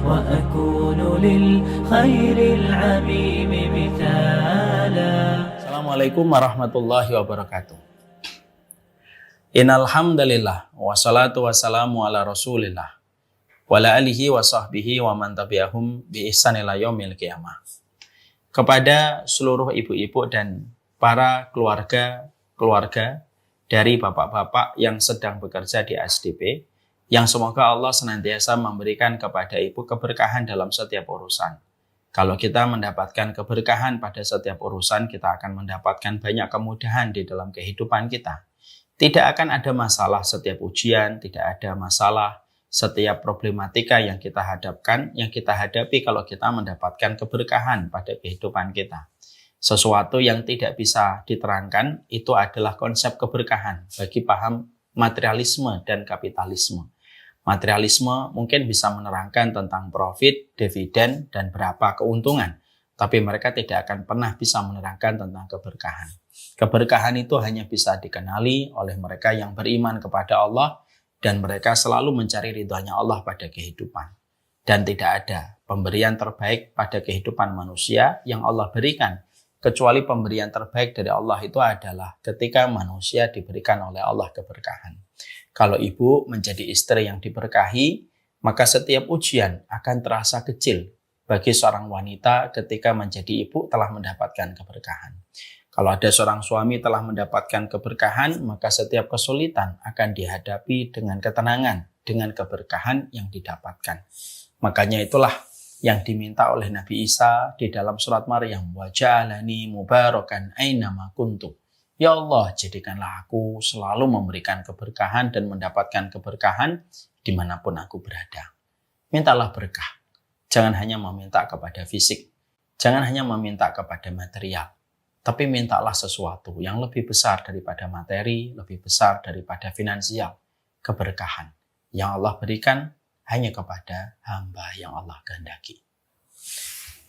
وأكون للخير العميم مثالا. Assalamualaikum warahmatullahi wabarakatuh. Innal hamdalillah wassalatu wassalamu ala Rasulillah wa ala alihi wa sahbihi wa man tabi'ahum bi ihsan ila yaumil qiyamah. Kepada seluruh ibu-ibu dan para keluarga dari bapak-bapak yang sedang bekerja di SDP, yang semoga Allah senantiasa memberikan kepada ibu keberkahan dalam setiap urusan. Kalau kita mendapatkan keberkahan pada setiap urusan, kita akan mendapatkan banyak kemudahan di dalam kehidupan kita. Tidak akan ada masalah setiap ujian, tidak ada masalah setiap problematika yang kita hadapi kalau kita mendapatkan keberkahan pada kehidupan kita. Sesuatu yang tidak bisa diterangkan itu adalah konsep keberkahan bagi paham materialisme dan kapitalisme. Materialisme mungkin bisa menerangkan tentang profit, dividen, dan berapa keuntungan. Tapi mereka tidak akan pernah bisa menerangkan tentang keberkahan. Keberkahan itu hanya bisa dikenali oleh mereka yang beriman kepada Allah dan mereka selalu mencari ridhonya Allah pada kehidupan. Dan tidak ada pemberian terbaik pada kehidupan manusia yang Allah berikan. Kecuali pemberian terbaik dari Allah itu adalah ketika manusia diberikan oleh Allah keberkahan. Kalau ibu menjadi istri yang diberkahi, maka setiap ujian akan terasa kecil bagi seorang wanita ketika menjadi ibu telah mendapatkan keberkahan. Kalau ada seorang suami telah mendapatkan keberkahan, maka setiap kesulitan akan dihadapi dengan ketenangan, dengan keberkahan yang didapatkan. Makanya itulah yang diminta oleh Nabi Isa di dalam surat Maryam, wa ja'alani mubarakan ainama kuntu. Ya Allah, jadikanlah aku selalu memberikan keberkahan dan mendapatkan keberkahan dimanapun aku berada. Mintalah berkah. Jangan hanya meminta kepada fisik. Jangan hanya meminta kepada material. Tapi mintalah sesuatu yang lebih besar daripada materi, lebih besar daripada finansial. Keberkahan yang Allah berikan hanya kepada hamba yang Allah kehendaki.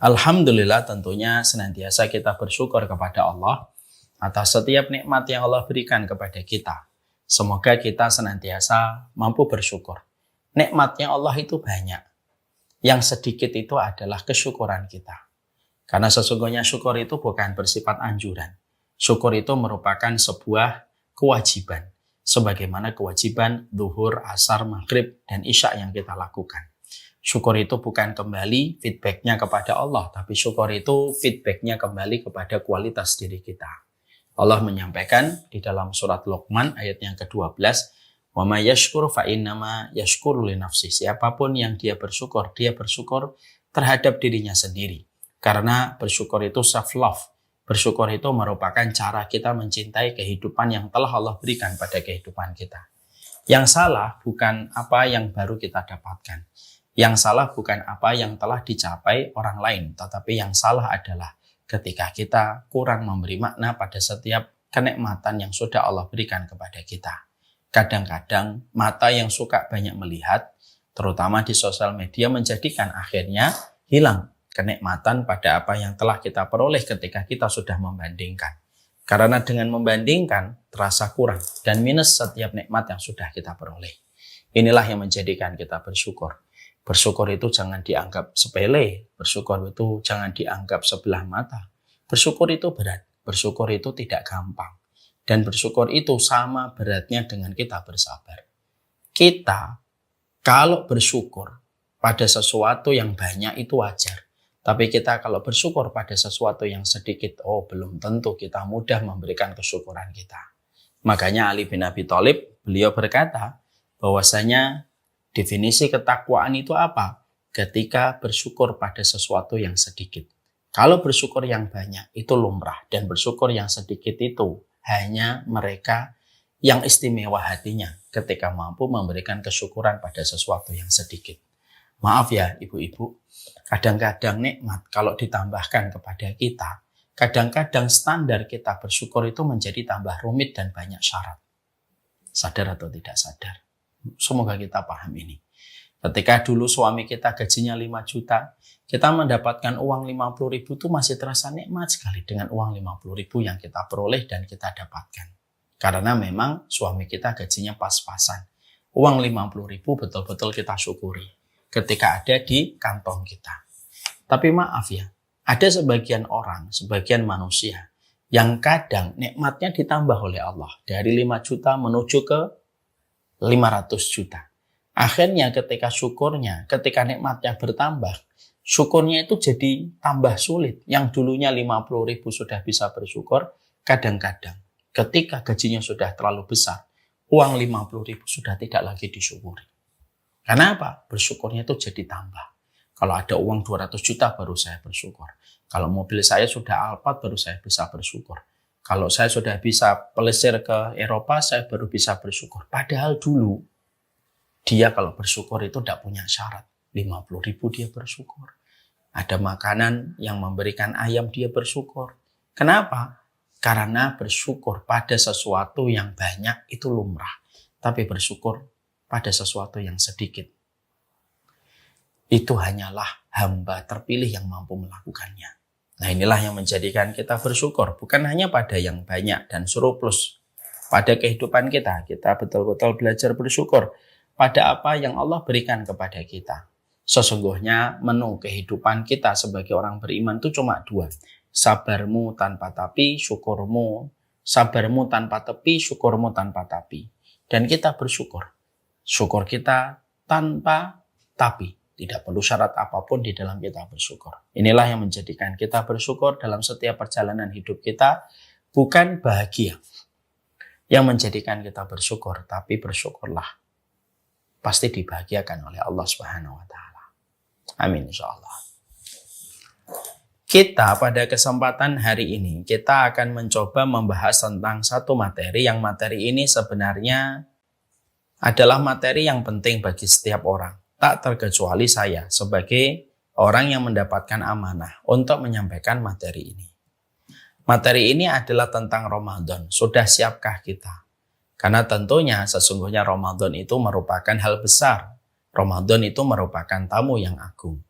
Alhamdulillah, tentunya senantiasa kita bersyukur kepada Allah atas setiap nikmat yang Allah berikan kepada kita. Semoga kita senantiasa mampu bersyukur. Nikmatnya Allah itu banyak. Yang sedikit itu adalah kesyukuran kita. Karena sesungguhnya syukur itu bukan bersifat anjuran. Syukur itu merupakan sebuah kewajiban. Sebagaimana kewajiban zuhur, asar, maghrib, dan isya yang kita lakukan. Syukur itu bukan kembali feedbacknya kepada Allah, tapi syukur itu feedbacknya kembali kepada kualitas diri kita. Allah menyampaikan di dalam surat Luqman ayat yang ke-12, wa may yashkur fa innama yashkuru li nafsi. Siapapun yang dia bersyukur terhadap dirinya sendiri. Karena bersyukur itu self love. Bersyukur itu merupakan cara kita mencintai kehidupan yang telah Allah berikan pada kehidupan kita. Yang salah bukan apa yang baru kita dapatkan. Yang salah bukan apa yang telah dicapai orang lain. Tetapi yang salah adalah ketika kita kurang memberi makna pada setiap kenikmatan yang sudah Allah berikan kepada kita. Kadang-kadang mata yang suka banyak melihat, terutama di sosial media, menjadikan akhirnya hilang kenikmatan pada apa yang telah kita peroleh ketika kita sudah membandingkan. Karena dengan membandingkan terasa kurang dan minus setiap nikmat yang sudah kita peroleh. Inilah yang menjadikan kita bersyukur. Bersyukur itu jangan dianggap sepele, bersyukur itu jangan dianggap sebelah mata. Bersyukur itu berat, bersyukur itu tidak gampang. Dan bersyukur itu sama beratnya dengan kita bersabar. Kita kalau bersyukur pada sesuatu yang banyak itu wajar. Tapi kita kalau bersyukur pada sesuatu yang sedikit, belum tentu kita mudah memberikan kesyukuran kita. Makanya Ali bin Abi Thalib, beliau berkata bahwasanya definisi ketakwaan itu apa? Ketika bersyukur pada sesuatu yang sedikit. Kalau bersyukur yang banyak itu lumrah dan bersyukur yang sedikit itu hanya mereka yang istimewa hatinya ketika mampu memberikan kesyukuran pada sesuatu yang sedikit. Maaf ya ibu-ibu, kadang-kadang nikmat kalau ditambahkan kepada kita, kadang-kadang standar kita bersyukur itu menjadi tambah rumit dan banyak syarat. Sadar atau tidak sadar? Semoga kita paham ini. Ketika dulu suami kita gajinya 5 juta, kita mendapatkan uang 50 ribu itu masih terasa nikmat sekali dengan uang 50 ribu yang kita peroleh dan kita dapatkan. Karena memang suami kita gajinya pas-pasan. Uang 50 ribu betul-betul kita syukuri. ketika ada di kantong kita. Tapi maaf ya, ada sebagian orang, sebagian manusia yang kadang nikmatnya ditambah oleh Allah dari 5 juta menuju ke 500 juta. Akhirnya ketika syukurnya, ketika nikmatnya bertambah, syukurnya itu jadi tambah sulit. Yang dulunya 50.000 sudah bisa bersyukur, kadang-kadang ketika gajinya sudah terlalu besar, uang 50.000 sudah tidak lagi disyukuri. Karena apa? Bersyukurnya itu jadi tambah. Kalau ada uang 200 juta baru saya bersyukur. Kalau mobil saya sudah Alphard baru saya bisa bersyukur. Kalau saya sudah bisa pelesir ke Eropa, saya baru bisa bersyukur. Padahal dulu, dia kalau bersyukur itu tidak punya syarat. 50.000 dia bersyukur. Ada makanan yang memberikan ayam dia bersyukur. Kenapa? Karena bersyukur pada sesuatu yang banyak itu lumrah. Tapi bersyukur pada sesuatu yang sedikit, itu hanyalah hamba terpilih yang mampu melakukannya. Nah, inilah yang menjadikan kita bersyukur. Bukan hanya pada yang banyak dan surplus. Pada kehidupan kita, kita betul-betul belajar bersyukur pada apa yang Allah berikan kepada kita. Sesungguhnya menu kehidupan kita sebagai orang beriman itu cuma 2. Sabarmu tanpa tapi, syukurmu. Sabarmu tanpa tepi, syukurmu tanpa tapi. Dan kita bersyukur. Syukur kita tanpa tapi. Tidak perlu syarat apapun di dalam kita bersyukur. Inilah yang menjadikan kita bersyukur dalam setiap perjalanan hidup kita. Bukan bahagia yang menjadikan kita bersyukur, tapi bersyukurlah. Pasti dibahagiakan oleh Allah Subhanahu wa Ta'ala. Amin insyaallah. Kita pada kesempatan hari ini, kita akan mencoba membahas tentang satu materi, yang materi ini sebenarnya adalah materi yang penting bagi setiap orang. Tak terkecuali saya sebagai orang yang mendapatkan amanah untuk menyampaikan materi ini. Materi ini adalah tentang Ramadan. Sudah siapkah kita? Karena tentunya sesungguhnya Ramadan itu merupakan hal besar. Ramadan itu merupakan tamu yang agung.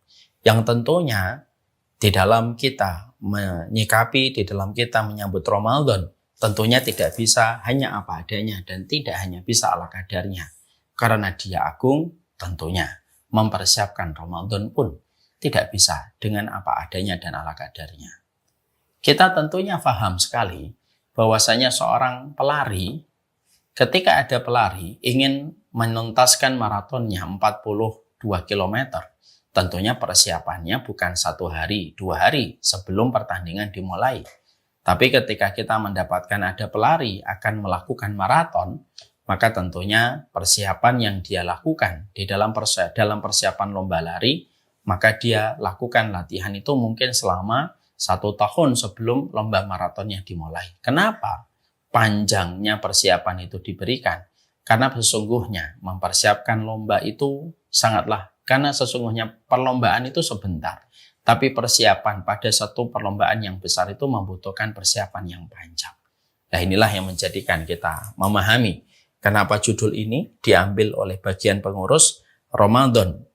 Yang tentunya di dalam kita menyikapi, di dalam kita menyambut Ramadan, tentunya tidak bisa hanya apa adanya dan tidak hanya bisa ala kadarnya. Karena dia agung, tentunya mempersiapkan Ramadan pun tidak bisa dengan apa adanya dan ala kadarnya. Kita tentunya paham sekali bahwasanya seorang pelari, ketika ada pelari ingin menuntaskan maratonnya 42 km, tentunya persiapannya bukan 1 hari, 2 hari sebelum pertandingan dimulai. Tapi ketika kita mendapatkan ada pelari akan melakukan maraton, maka tentunya persiapan yang dia lakukan di dalam persiapan lomba lari, maka dia lakukan latihan itu mungkin selama 1 tahun sebelum lomba maratonnya dimulai. Kenapa panjangnya persiapan itu diberikan? Karena sesungguhnya mempersiapkan lomba itu karena sesungguhnya perlombaan itu sebentar. Tapi persiapan pada satu perlombaan yang besar itu membutuhkan persiapan yang panjang. Nah, inilah yang menjadikan kita memahami kenapa judul ini diambil oleh bagian pengurus Ramadan.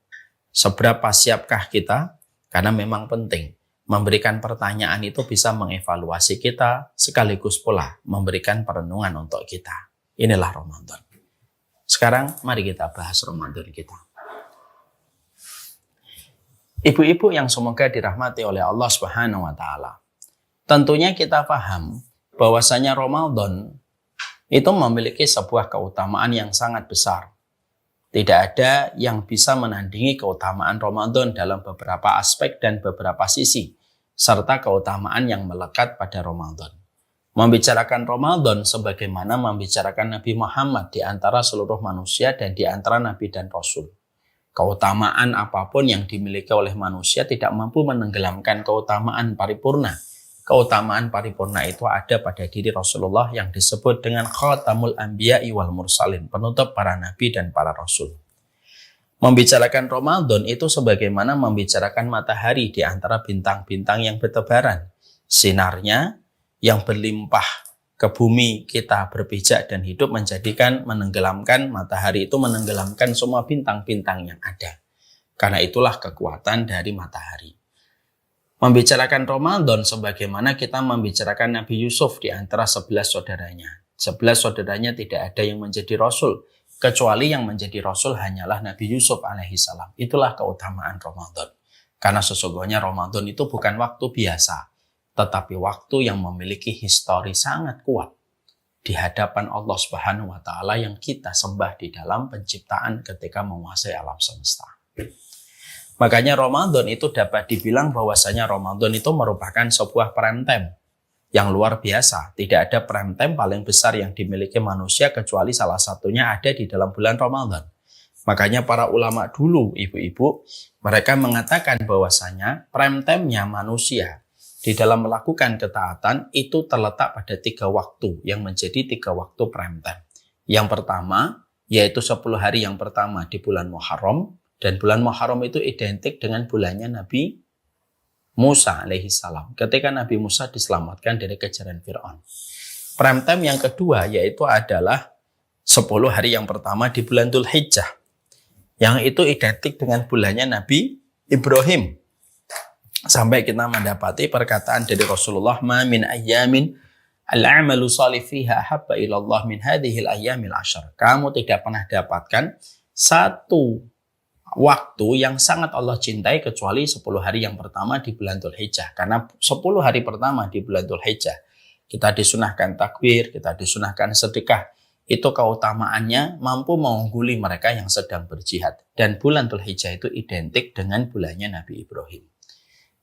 Seberapa siapkah kita? Karena memang penting. Memberikan pertanyaan itu bisa mengevaluasi kita, sekaligus pula memberikan perenungan untuk kita. Inilah Ramadan. Sekarang mari kita bahas Ramadan kita. Ibu-ibu yang semoga dirahmati oleh Allah Subhanahu wa Ta'ala. Tentunya kita paham bahwasanya Ramadan itu memiliki sebuah keutamaan yang sangat besar. Tidak ada yang bisa menandingi keutamaan Ramadan dalam beberapa aspek dan beberapa sisi, serta keutamaan yang melekat pada Ramadan. Membicarakan Ramadan sebagaimana membicarakan Nabi Muhammad di antara seluruh manusia dan di antara Nabi dan Rasul. Keutamaan apapun yang dimiliki oleh manusia tidak mampu menenggelamkan keutamaan paripurna. Keutamaan paripurna itu ada pada diri Rasulullah yang disebut dengan Khatamul Anbiya'i wal Mursalin, penutup para nabi dan para rasul. Membicarakan Ramadan itu sebagaimana membicarakan matahari di antara bintang-bintang yang bertebaran. Sinarnya yang berlimpah ke bumi kita berpijak dan hidup menenggelamkan matahari itu menenggelamkan semua bintang-bintang yang ada. Karena itulah kekuatan dari matahari. Membicarakan Ramadan sebagaimana kita membicarakan Nabi Yusuf di antara 11 saudaranya. 11 saudaranya tidak ada yang menjadi rasul. kecuali yang menjadi Rasul hanyalah Nabi Yusuf alaihissalam. Itulah keutamaan Ramadan. Karena sesungguhnya Ramadan itu bukan waktu biasa, tetapi waktu yang memiliki histori sangat kuat di hadapan Allah Subhanahu wa Ta'ala yang kita sembah di dalam penciptaan ketika menguasai alam semesta. Makanya Ramadan itu dapat dibilang bahwasanya Ramadan itu merupakan sebuah prime time yang luar biasa. Tidak ada prime time paling besar yang dimiliki manusia kecuali salah satunya ada di dalam bulan Ramadan. Makanya para ulama dulu, ibu-ibu, mereka mengatakan bahwasanya prime time-nya manusia di dalam melakukan ketaatan itu terletak pada 3 waktu yang menjadi 3 waktu prime time. Yang pertama yaitu 10 hari yang pertama di bulan Muharram, dan bulan Muharram itu identik dengan bulannya Nabi Musa alaihissalam ketika Nabi Musa diselamatkan dari kejaran Fir'aun. Prime time yang kedua yaitu adalah 10 hari yang pertama di bulan Dzulhijjah, yang itu identik dengan bulannya Nabi Ibrahim. Sampai kita mendapati perkataan dari Rasulullah, "Ma min ayyamin al-'amalu shalih fiha ahabba ila Allah min hadhihi al-ayyamil 'ashr." Kamu tidak pernah dapatkan satu waktu yang sangat Allah cintai kecuali 10 hari yang pertama di bulan Dzulhijjah. Karena 10 hari pertama di bulan Dzulhijjah kita disunahkan takbir, kita disunahkan sedekah. Itu keutamaannya mampu mengungguli mereka yang sedang berjihad. Dan bulan Dzulhijjah itu identik dengan bulannya Nabi Ibrahim.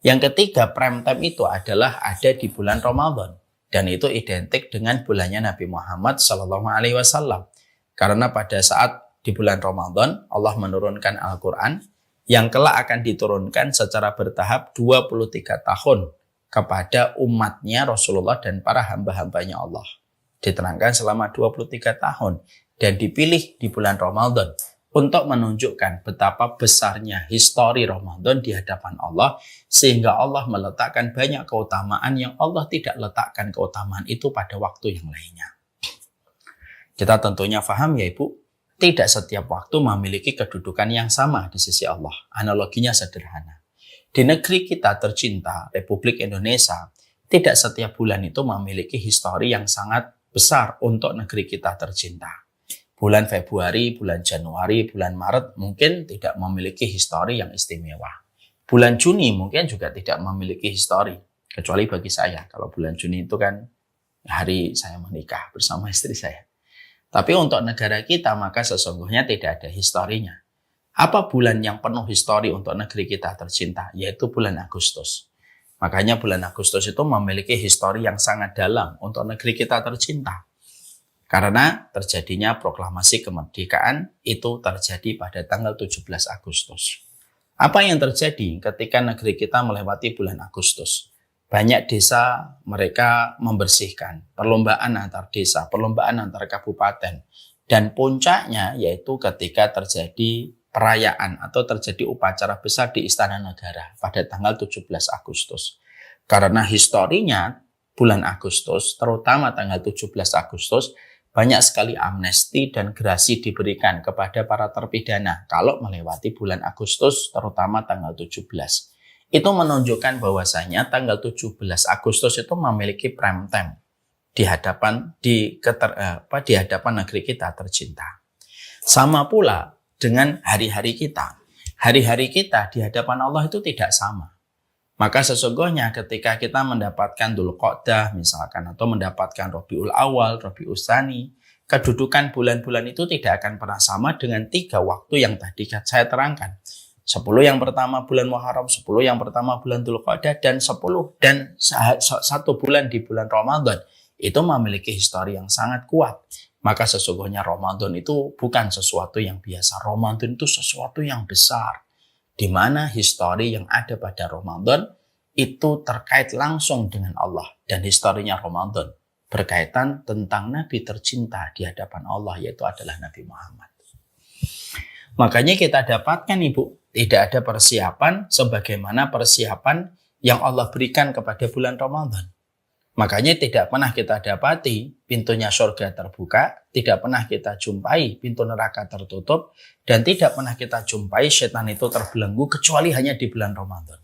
Yang ketiga, prime time itu adalah ada di bulan Ramadan. Dan itu identik dengan bulannya Nabi Muhammad SAW. Karena pada saat di bulan Ramadan, Allah menurunkan Al-Quran yang kelak akan diturunkan secara bertahap 23 tahun kepada umatnya Rasulullah dan para hamba-hambanya Allah. Diterangkan selama 23 tahun dan dipilih di bulan Ramadan untuk menunjukkan betapa besarnya histori Ramadan di hadapan Allah, sehingga Allah meletakkan banyak keutamaan yang Allah tidak letakkan keutamaan itu pada waktu yang lainnya. Kita tentunya paham ya Ibu, tidak setiap waktu memiliki kedudukan yang sama di sisi Allah. Analoginya sederhana. Di negeri kita tercinta, Republik Indonesia, tidak setiap bulan itu memiliki histori yang sangat besar untuk negeri kita tercinta. Bulan Februari, bulan Januari, bulan Maret mungkin tidak memiliki histori yang istimewa. Bulan Juni mungkin juga tidak memiliki histori. Kecuali bagi saya, kalau bulan Juni itu kan hari saya menikah bersama istri saya. Tapi untuk negara kita maka sesungguhnya tidak ada historinya. Apa bulan yang penuh histori untuk negeri kita tercinta? Yaitu bulan Agustus. Makanya bulan Agustus itu memiliki histori yang sangat dalam untuk negeri kita tercinta. Karena terjadinya proklamasi kemerdekaan itu terjadi pada tanggal 17 Agustus. Apa yang terjadi ketika negeri kita melewati bulan Agustus? Banyak desa mereka membersihkan, perlombaan antar desa, perlombaan antar kabupaten. Dan puncaknya yaitu ketika terjadi perayaan atau terjadi upacara besar di Istana Negara pada tanggal 17 Agustus. Karena historinya bulan Agustus, terutama tanggal 17 Agustus, banyak sekali amnesti dan gerasi diberikan kepada para terpidana kalau melewati bulan Agustus, terutama tanggal 17. Itu menunjukkan bahwasanya tanggal 17 Agustus itu memiliki prime time di hadapan di hadapan negeri kita tercinta. Sama pula dengan hari-hari kita. Hari-hari kita di hadapan Allah itu tidak sama. Maka sesungguhnya ketika kita mendapatkan Dzulqa'dah misalkan atau mendapatkan Rabiul Awal, Rabiul Tsani, kedudukan bulan-bulan itu tidak akan pernah sama dengan 3 waktu yang tadi saya terangkan. 10 yang pertama bulan Muharram, 10 yang pertama bulan Dzulqa'dah, dan 1 bulan di bulan Ramadan. Itu memiliki histori yang sangat kuat. Maka sesungguhnya Ramadan itu bukan sesuatu yang biasa. Ramadan itu sesuatu yang besar. Di mana histori yang ada pada Ramadan itu terkait langsung dengan Allah. Dan historinya Ramadan berkaitan tentang Nabi tercinta di hadapan Allah, yaitu adalah Nabi Muhammad. Makanya kita dapatkan Ibu, tidak ada persiapan sebagaimana persiapan yang Allah berikan kepada bulan Ramadan. Makanya tidak pernah kita dapati pintunya surga terbuka, tidak pernah kita jumpai pintu neraka tertutup, dan tidak pernah kita jumpai setan itu terbelenggu kecuali hanya di bulan Ramadan.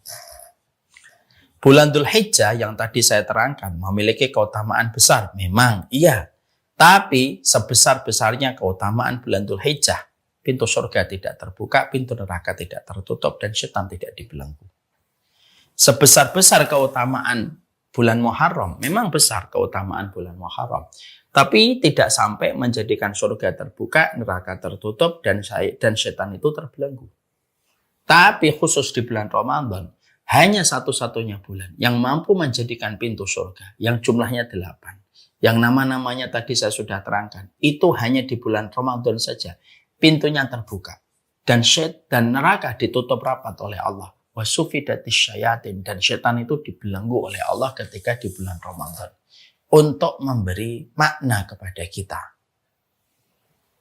Bulan Dzulhijjah yang tadi saya terangkan memiliki keutamaan besar, memang iya. Tapi sebesar-besarnya keutamaan bulan Dzulhijjah, pintu surga tidak terbuka, pintu neraka tidak tertutup, dan setan tidak dibelenggu. Sebesar-besar keutamaan bulan Muharram, memang besar keutamaan bulan Muharram, tapi tidak sampai menjadikan surga terbuka, neraka tertutup, dan setan itu terbelenggu. Tapi khusus di bulan Ramadan, hanya satu-satunya bulan yang mampu menjadikan pintu surga, yang jumlahnya 8. Yang nama-namanya tadi saya sudah terangkan. Itu hanya di bulan Ramadan saja. Pintunya terbuka. Dan neraka ditutup rapat oleh Allah. Wasufidatis syayatin. Dan setan itu dibelenggu oleh Allah ketika di bulan Ramadan. Untuk memberi makna kepada kita.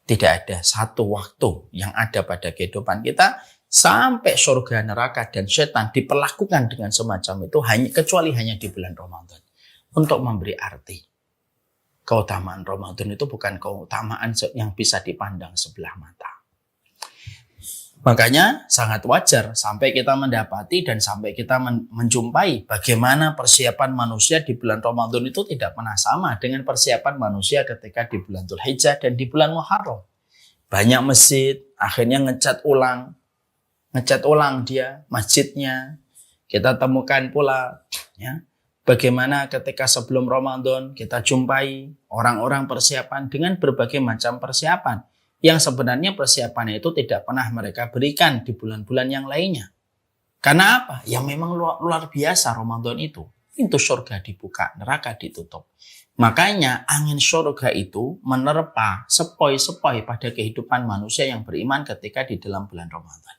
Tidak ada satu waktu yang ada pada kehidupan kita sampai surga, neraka, dan setan diperlakukan dengan semacam itu kecuali hanya di bulan Ramadan. Untuk memberi arti. Keutamaan Ramadan itu bukan keutamaan yang bisa dipandang sebelah mata. Makanya sangat wajar sampai kita mendapati dan sampai kita menjumpai bagaimana persiapan manusia di bulan Ramadan itu tidak pernah sama dengan persiapan manusia ketika di bulan Dzulhijjah dan di bulan Muharram. Banyak masjid akhirnya ngecat ulang dia masjidnya. Kita temukan pula ya, bagaimana ketika sebelum Ramadan kita jumpai orang-orang persiapan dengan berbagai macam persiapan yang sebenarnya persiapannya itu tidak pernah mereka berikan di bulan-bulan yang lainnya. Karena apa? Ya memang luar biasa Ramadan itu. Pintu surga dibuka, neraka ditutup. Makanya angin surga itu menerpa sepoi-sepoi pada kehidupan manusia yang beriman ketika di dalam bulan Ramadan.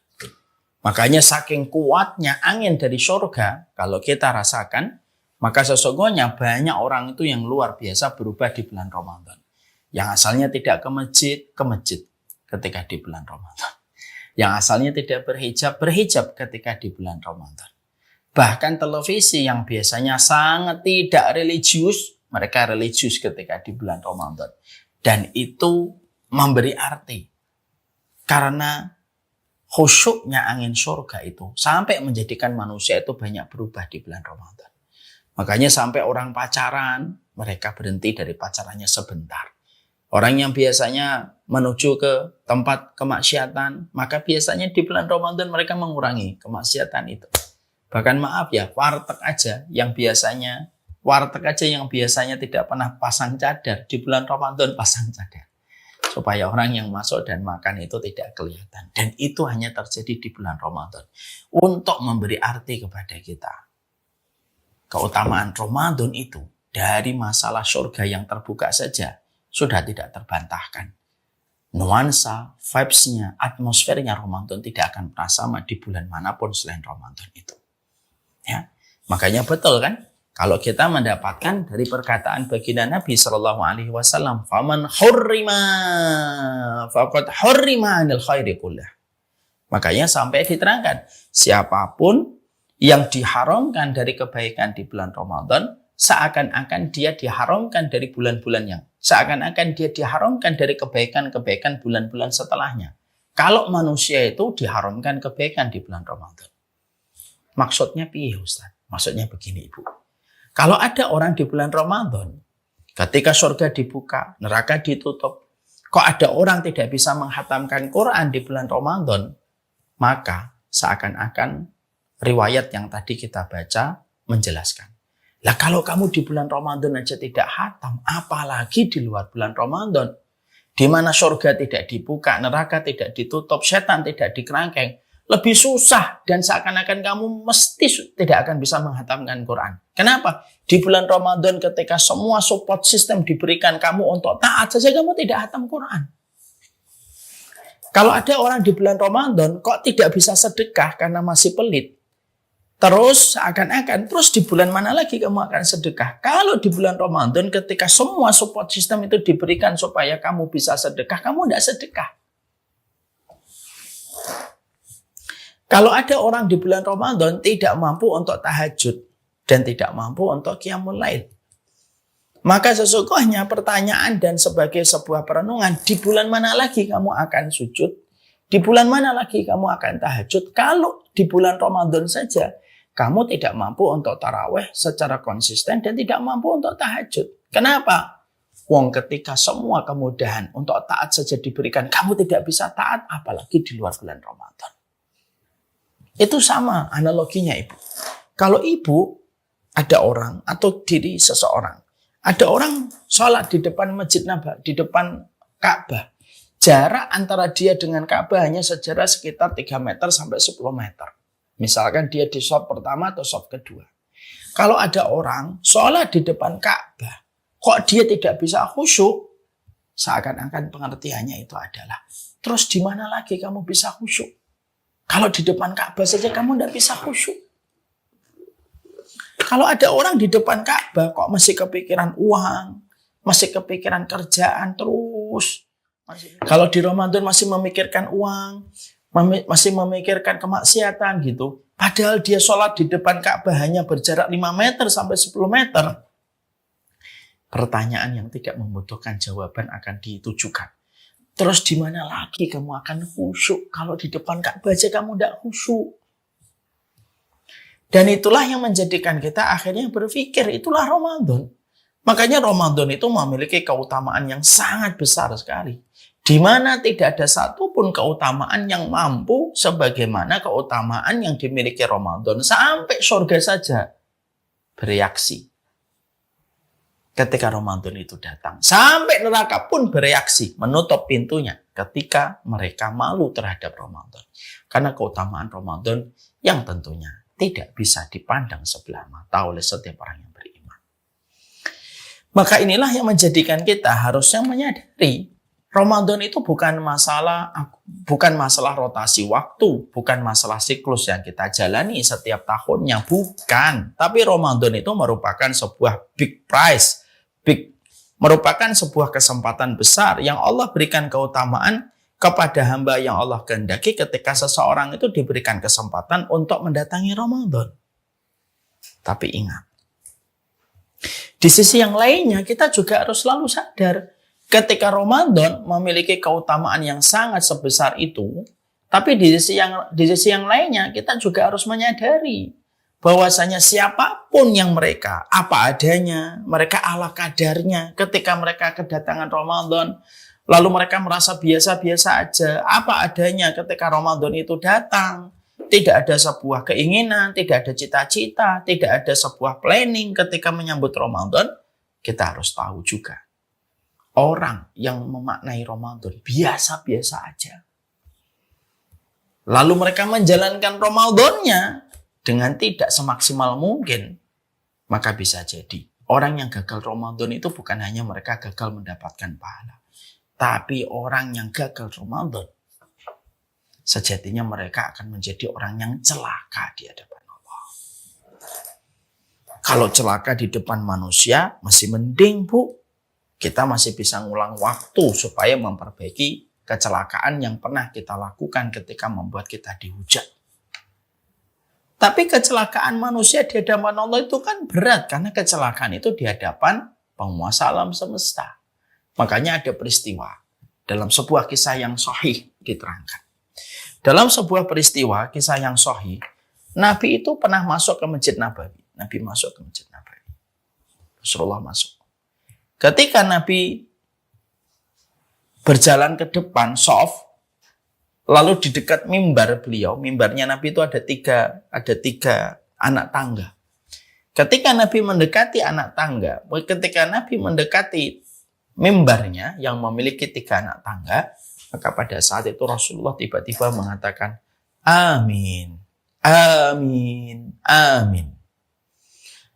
Makanya saking kuatnya angin dari surga, kalau kita rasakan, maka sesungguhnya banyak orang itu yang luar biasa berubah di bulan Ramadan. Yang asalnya tidak ke masjid ketika di bulan Ramadan. Yang asalnya tidak berhijab ketika di bulan Ramadan. Bahkan televisi yang biasanya sangat tidak religius, mereka religius ketika di bulan Ramadan. Dan itu memberi arti. Karena khusyuknya angin surga itu sampai menjadikan manusia itu banyak berubah di bulan Ramadan. Makanya sampai orang pacaran, mereka berhenti dari pacarannya sebentar. Orang yang biasanya menuju ke tempat kemaksiatan, maka biasanya di bulan Ramadan mereka mengurangi kemaksiatan itu. Bahkan maaf ya, warteg aja yang biasanya tidak pernah pasang cadar, di bulan Ramadan pasang cadar. Supaya orang yang masuk dan makan itu tidak kelihatan. Dan itu hanya terjadi di bulan Ramadan. Untuk memberi arti kepada kita. Keutamaan Ramadan itu dari masalah surga yang terbuka saja sudah tidak terbantahkan. Nuansa, vibes-nya, atmosfernya Ramadan tidak akan pernah sama di bulan manapun selain Ramadan itu. Ya, makanya betul kan? Kalau kita mendapatkan dari perkataan baginda Nabi SAW, "Faman hurrima faqad hurrima 'anil khairi kullah." Makanya sampai diterangkan, siapapun yang diharamkan dari kebaikan di bulan Ramadan, seakan-akan dia diharamkan dari bulan-bulan yang, seakan-akan dia diharamkan dari kebaikan-kebaikan bulan-bulan setelahnya. Kalau manusia itu diharamkan kebaikan di bulan Ramadan. Maksudnya piye Ustaz? Maksudnya begini Ibu. Kalau ada orang di bulan Ramadan, ketika surga dibuka, neraka ditutup, kok ada orang tidak bisa menghatamkan Quran di bulan Ramadan, maka seakan-akan riwayat yang tadi kita baca menjelaskan. Lah kalau kamu di bulan Ramadan aja tidak hatam, apalagi di luar bulan Ramadan, di mana surga tidak dibuka, neraka tidak ditutup, setan tidak dikerangkeng, lebih susah dan seakan-akan kamu mesti tidak akan bisa menghatamkan Quran. Kenapa? Di bulan Ramadan ketika semua support system diberikan kamu untuk taat saja kamu tidak hatam Quran. Kalau ada orang di bulan Ramadan kok tidak bisa sedekah karena masih pelit. Terus seakan-akan, terus di bulan mana lagi kamu akan sedekah? Kalau di bulan Ramadan ketika semua support system itu diberikan supaya kamu bisa sedekah, kamu tidak sedekah. Kalau ada orang di bulan Ramadan tidak mampu untuk tahajud dan tidak mampu untuk qiyamul lail, maka sesungguhnya pertanyaan dan sebagai sebuah perenungan, di bulan mana lagi kamu akan sujud? Di bulan mana lagi kamu akan tahajud? Kalau di bulan Ramadan saja kamu tidak mampu untuk tarawih secara konsisten dan tidak mampu untuk tahajud. Kenapa? Wong ketika semua kemudahan untuk taat saja diberikan, kamu tidak bisa taat, apalagi di luar bulan Ramadan. Itu sama analoginya ibu. Kalau ibu ada orang atau diri seseorang, ada orang sholat di depan masjid Nabawi, di depan Ka'bah. Jarak antara dia dengan Ka'bah hanya sejarak sekitar 3 meter sampai 10 meter. Misalkan dia di shaf pertama atau shaf kedua. Kalau ada orang sholat di depan Ka'bah, kok dia tidak bisa khusyuk? Seakan-akan pengertiannya itu adalah, terus di mana lagi kamu bisa khusyuk? Kalau di depan Ka'bah saja kamu tidak bisa khusyuk. Kalau ada orang di depan Ka'bah kok masih kepikiran uang, masih kepikiran kerjaan terus. Kalau di Ramadan masih memikirkan uang, masih memikirkan kemaksiatan gitu. Padahal dia sholat di depan Ka'bah hanya berjarak 5 meter sampai 10 meter. Pertanyaan yang tidak membutuhkan jawaban akan ditujukan. Terus di mana lagi kamu akan khusyuk? Kalau di depan Ka'bah aja kamu tidak khusyuk. Dan itulah yang menjadikan kita akhirnya berpikir, itulah Ramadan. Makanya Ramadan itu memiliki keutamaan yang sangat besar sekali. Di mana tidak ada satupun keutamaan yang mampu sebagaimana keutamaan yang dimiliki Ramadan. Sampai surga saja bereaksi ketika Ramadan itu datang. Sampai neraka pun bereaksi, menutup pintunya ketika mereka malu terhadap Ramadan. Karena keutamaan Ramadan yang tentunya tidak bisa dipandang sebelah mata oleh setiap orang yang beriman. Maka inilah yang menjadikan kita harusnya menyadari Ramadan itu bukan masalah rotasi waktu, bukan masalah siklus yang kita jalani setiap tahunnya, bukan. Tapi Ramadan itu merupakan sebuah big prize, merupakan sebuah kesempatan besar yang Allah berikan keutamaan kepada hamba yang Allah kehendaki ketika seseorang itu diberikan kesempatan untuk mendatangi Ramadan. Tapi ingat, di sisi yang lainnya kita juga harus selalu sadar ketika Ramadan memiliki keutamaan yang sangat sebesar itu, tapi di sisi yang lainnya kita juga harus menyadari bahwasanya siapapun yang mereka apa adanya, mereka ala kadarnya ketika mereka kedatangan Ramadan, lalu mereka merasa biasa-biasa aja, apa adanya ketika Ramadan itu datang. Tidak ada sebuah keinginan, tidak ada cita-cita, tidak ada sebuah planning ketika menyambut Ramadan. Kita harus tahu juga, orang yang memaknai Ramadan biasa-biasa aja. Lalu mereka menjalankan Ramadannya dengan tidak semaksimal mungkin. Maka bisa jadi orang yang gagal Ramadan itu bukan hanya mereka gagal mendapatkan pahala. Tapi orang yang gagal Ramadan, sejatinya mereka akan menjadi orang yang celaka di hadapan Allah. Kalau celaka di depan manusia, masih mending, Bu. Kita masih bisa ngulang waktu supaya memperbaiki kecelakaan yang pernah kita lakukan ketika membuat kita dihujat. Tapi kecelakaan manusia di hadapan Allah itu kan berat, karena kecelakaan itu di hadapan penguasa alam semesta. Makanya ada peristiwa dalam sebuah kisah yang sahih diterangkan. Dalam sebuah peristiwa kisah yang sahih, Nabi itu pernah masuk ke Masjid Nabawi. Nabi masuk ke Masjid Nabawi. Rasulullah masuk. Ketika Nabi berjalan ke depan shaf, lalu di dekat mimbar beliau, mimbarnya Nabi itu ada tiga anak tangga. Ketika Nabi mendekati anak tangga, ketika Nabi mendekati mimbarnya yang memiliki 3 anak tangga, maka pada saat itu Rasulullah tiba-tiba mengatakan, amin, amin, amin.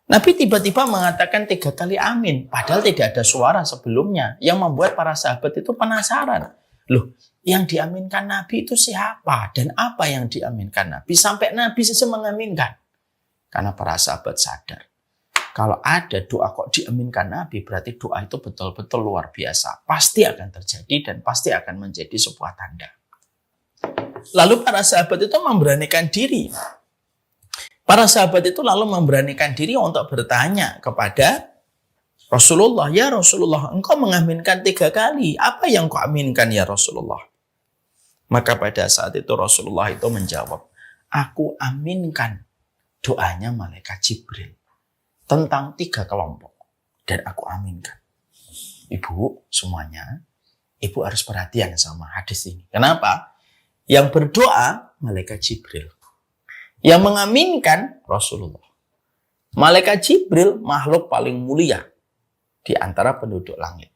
Nabi tiba-tiba mengatakan 3 kali amin, padahal tidak ada suara sebelumnya, yang membuat para sahabat itu penasaran. Loh, yang diaminkan Nabi itu siapa? Dan apa yang diaminkan Nabi? Sampai Nabi saja mengaminkan. Karena para sahabat sadar, kalau ada doa kok diaminkan Nabi, berarti doa itu betul-betul luar biasa. Pasti akan terjadi dan pasti akan menjadi sebuah tanda. Lalu para sahabat itu memberanikan diri. Para sahabat itu lalu memberanikan diri untuk bertanya kepada Rasulullah, ya Rasulullah, engkau mengaminkan 3 kali. Apa yang kau aminkan ya Rasulullah? Maka pada saat itu Rasulullah itu menjawab, aku aminkan doanya malaikat Jibril tentang 3 kelompok. Dan aku aminkan. Ibu semuanya, ibu harus perhatian sama hadis ini. Kenapa? Yang berdoa malaikat Jibril. Yang mengaminkan Rasulullah. Malaikat Jibril makhluk paling mulia di antara penduduk langit.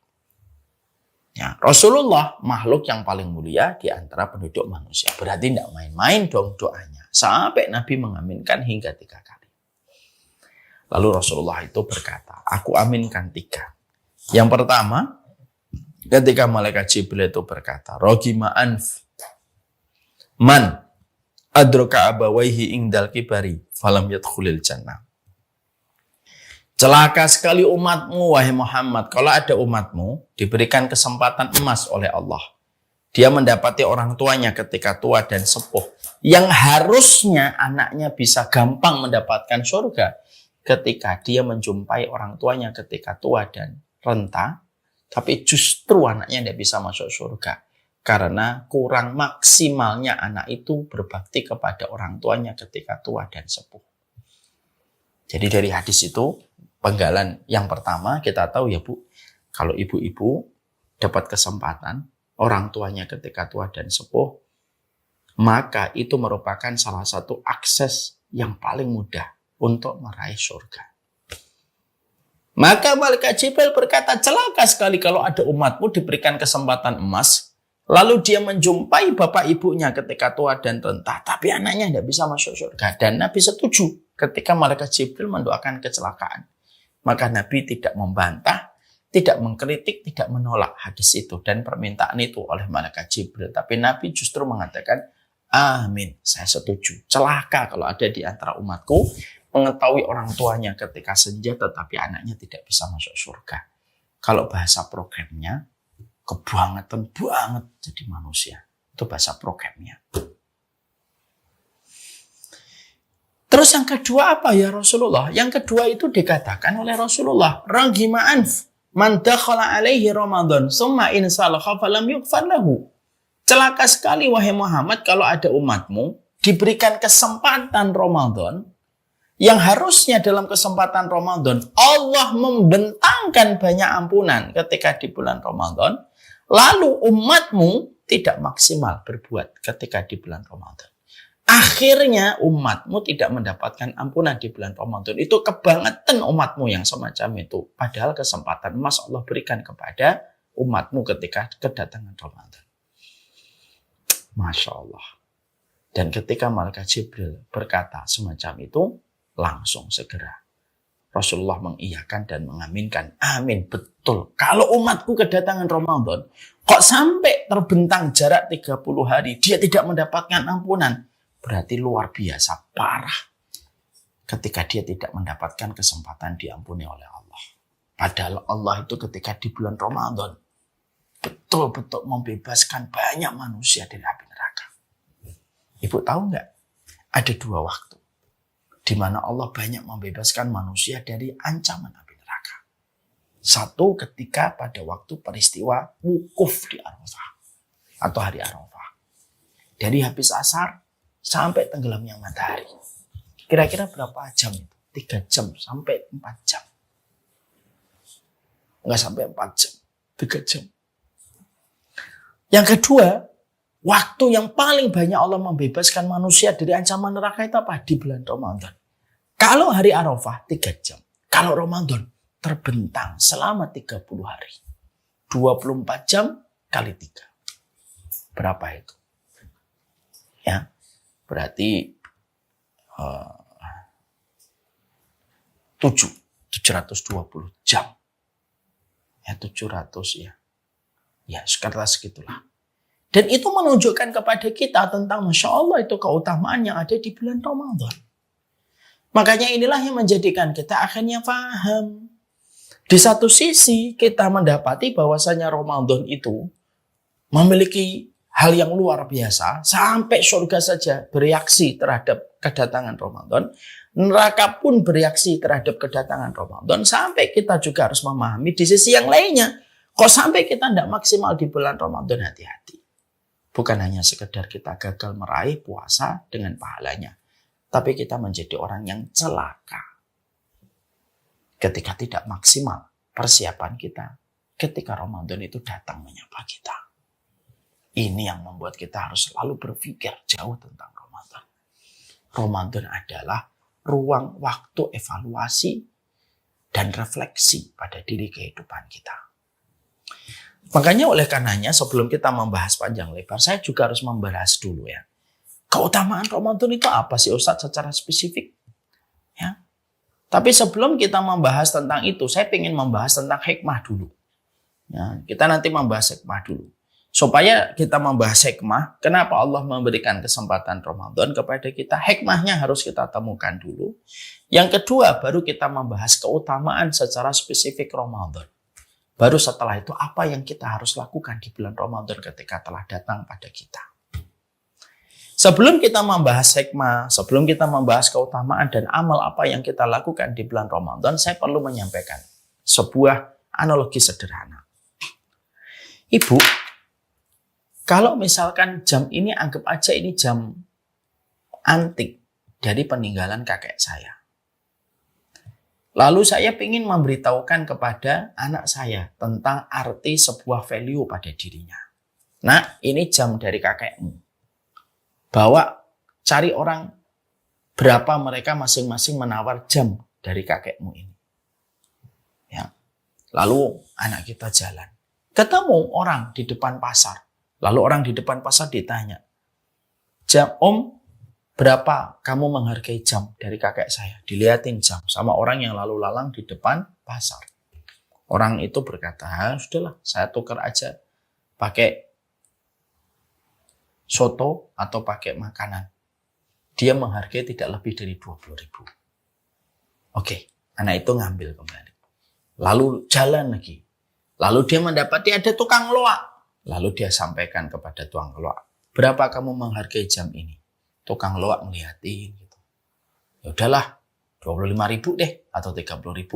Ya, Rasulullah makhluk yang paling mulia di antara penduduk manusia. Berarti tidak main-main dong doanya. Sampai Nabi mengaminkan hingga 3 kali. Lalu Rasulullah itu berkata, aku aminkan 3. Yang pertama, ketika malaikat Jibril itu berkata, Rogima anf man adroka abawaihi ingdal kibari falam yadkhulil jannah. Celaka sekali umatmu, wahai Muhammad. Kalau ada umatmu, diberikan kesempatan emas oleh Allah. Dia mendapati orang tuanya ketika tua dan sepuh. Yang harusnya anaknya bisa gampang mendapatkan surga. Ketika dia menjumpai orang tuanya ketika tua dan renta. Tapi justru anaknya tidak bisa masuk surga. Karena kurang maksimalnya anak itu berbakti kepada orang tuanya ketika tua dan sepuh. Jadi dari hadis itu, penggalan yang pertama kita tahu ya Bu, kalau ibu-ibu dapat kesempatan orang tuanya ketika tua dan sepuh, maka itu merupakan salah satu akses yang paling mudah untuk meraih surga. Maka malaikat Jibril berkata, celaka sekali kalau ada umatmu diberikan kesempatan emas, lalu dia menjumpai bapak ibunya ketika tua dan renta, tapi anaknya tidak bisa masuk surga. Dan Nabi setuju ketika malaikat Jibril mendoakan kecelakaan. Maka Nabi tidak membantah, tidak mengkritik, tidak menolak hadis itu dan permintaan itu oleh malaikat Jibril. Tapi Nabi justru mengatakan, amin, saya setuju. Celaka kalau ada di antara umatku mengetahui orang tuanya ketika senja tetapi anaknya tidak bisa masuk surga. Kalau bahasa programnya, kebangetan banget jadi manusia. Itu bahasa programnya. Terus yang kedua apa ya Rasulullah? Yang kedua itu dikatakan oleh Rasulullah, Ragima anf man dakhala alaihi Ramadan summa in salakha falam yughfar lahu. Celaka sekali wahai Muhammad kalau ada umatmu diberikan kesempatan Ramadan yang harusnya dalam kesempatan Ramadan Allah membentangkan banyak ampunan ketika di bulan Ramadan, lalu umatmu tidak maksimal berbuat ketika di bulan Ramadan. Akhirnya umatmu tidak mendapatkan ampunan di bulan Ramadan. Itu kebangetan umatmu yang semacam itu. Padahal kesempatan emas Allah berikan kepada umatmu ketika kedatangan Ramadan. Masya Allah. Dan ketika malaikat Jibril berkata semacam itu, langsung segera Rasulullah mengiyakan dan mengaminkan. Amin, betul. Kalau umatku kedatangan Ramadan, kok sampai terbentang jarak 30 hari, dia tidak mendapatkan ampunan. Berarti luar biasa, parah. Ketika dia tidak mendapatkan kesempatan diampuni oleh Allah. Padahal Allah itu ketika di bulan Ramadan, betul-betul membebaskan banyak manusia dari api neraka. Ibu tahu nggak? Ada 2 waktu. Di mana Allah banyak membebaskan manusia dari ancaman api neraka. Satu ketika pada waktu peristiwa wukuf di Arafah. Atau hari Arafah. Dari habis asar sampai tenggelamnya matahari. Kira-kira berapa jam itu? 3 jam sampai 4 jam. Enggak sampai 4 jam. 3 jam. Yang kedua, waktu yang paling banyak Allah membebaskan manusia dari ancaman neraka itu apa? Di bulan Ramadan. Kalau hari Arafah 3 jam. Kalau Ramadan terbentang selama 30 hari. 24 jam kali 3. Berapa itu? Ya. Berarti 720 jam. Ya 700 ya. Ya sekitar segitulah. Dan itu menunjukkan kepada kita tentang Masya Allah itu keutamaan yang ada di bulan Ramadan. Makanya inilah yang menjadikan kita akhirnya paham. Di satu sisi kita mendapati bahwasanya Ramadan itu memiliki hal yang luar biasa, sampai surga saja bereaksi terhadap kedatangan Ramadan. Neraka pun bereaksi terhadap kedatangan Ramadan. Sampai kita juga harus memahami di sisi yang lainnya. Kok sampai kita tidak maksimal di bulan Ramadan, hati-hati. Bukan hanya sekedar kita gagal meraih puasa dengan pahalanya. Tapi kita menjadi orang yang celaka. Ketika tidak maksimal persiapan kita ketika Ramadan itu datang menyapa kita. Ini yang membuat kita harus selalu berpikir jauh tentang Ramadan. Ramadan adalah ruang waktu evaluasi dan refleksi pada diri kehidupan kita. Makanya oleh karenanya sebelum kita membahas panjang lebar, saya juga harus membahas dulu ya. Keutamaan Ramadan itu apa sih Ustadz secara spesifik? Ya. Tapi sebelum kita membahas tentang itu, saya ingin membahas tentang hikmah dulu. Ya, kita nanti membahas hikmah dulu. Supaya kita membahas hikmah, kenapa Allah memberikan kesempatan Ramadan kepada kita, hikmahnya harus kita temukan dulu. Yang kedua, baru kita membahas keutamaan secara spesifik Ramadan. Baru setelah itu, apa yang kita harus lakukan di bulan Ramadan ketika telah datang pada kita. Sebelum kita membahas hikmah, sebelum kita membahas keutamaan dan amal apa yang kita lakukan di bulan Ramadan, saya perlu menyampaikan sebuah analogi sederhana. Ibu, kalau misalkan jam ini, anggap aja ini jam antik dari peninggalan kakek saya. Lalu saya ingin memberitahukan kepada anak saya tentang arti sebuah value pada dirinya. Nah, ini jam dari kakekmu. Bawa, cari orang berapa mereka masing-masing menawar jam dari kakekmu ini. Ya. Lalu anak kita jalan. Ketemu orang di depan pasar. Lalu orang di depan pasar ditanya, Om, berapa kamu menghargai jam dari kakek saya? Dilihatin jam sama orang yang lalu lalang di depan pasar. Orang itu berkata, sudahlah saya tukar aja pakai soto atau pakai makanan. Dia menghargai tidak lebih dari 20.000. Oke, anak itu ngambil kembali. Lalu jalan lagi. Lalu dia mendapati ada tukang loak. Lalu dia sampaikan kepada tukang loak, berapa kamu menghargai jam ini? Tukang loak ngeliatin gitu. Ya udahlah, 25.000 deh atau 30.000.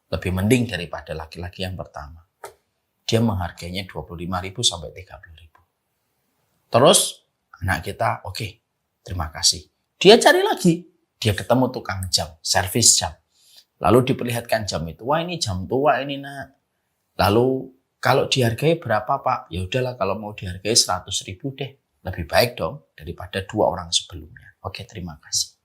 Lebih mending daripada laki-laki yang pertama. Dia menghargainya 25.000 sampai 30.000. Terus anak kita, oke, terima kasih. Dia cari lagi, dia ketemu tukang jam, servis jam. Lalu diperlihatkan jam itu, wah ini jam tua ini nak. Lalu kalau dihargai berapa Pak? Ya udahlah kalau mau dihargai 100.000 deh. Lebih baik dong daripada 2 orang sebelumnya. Oke, terima kasih.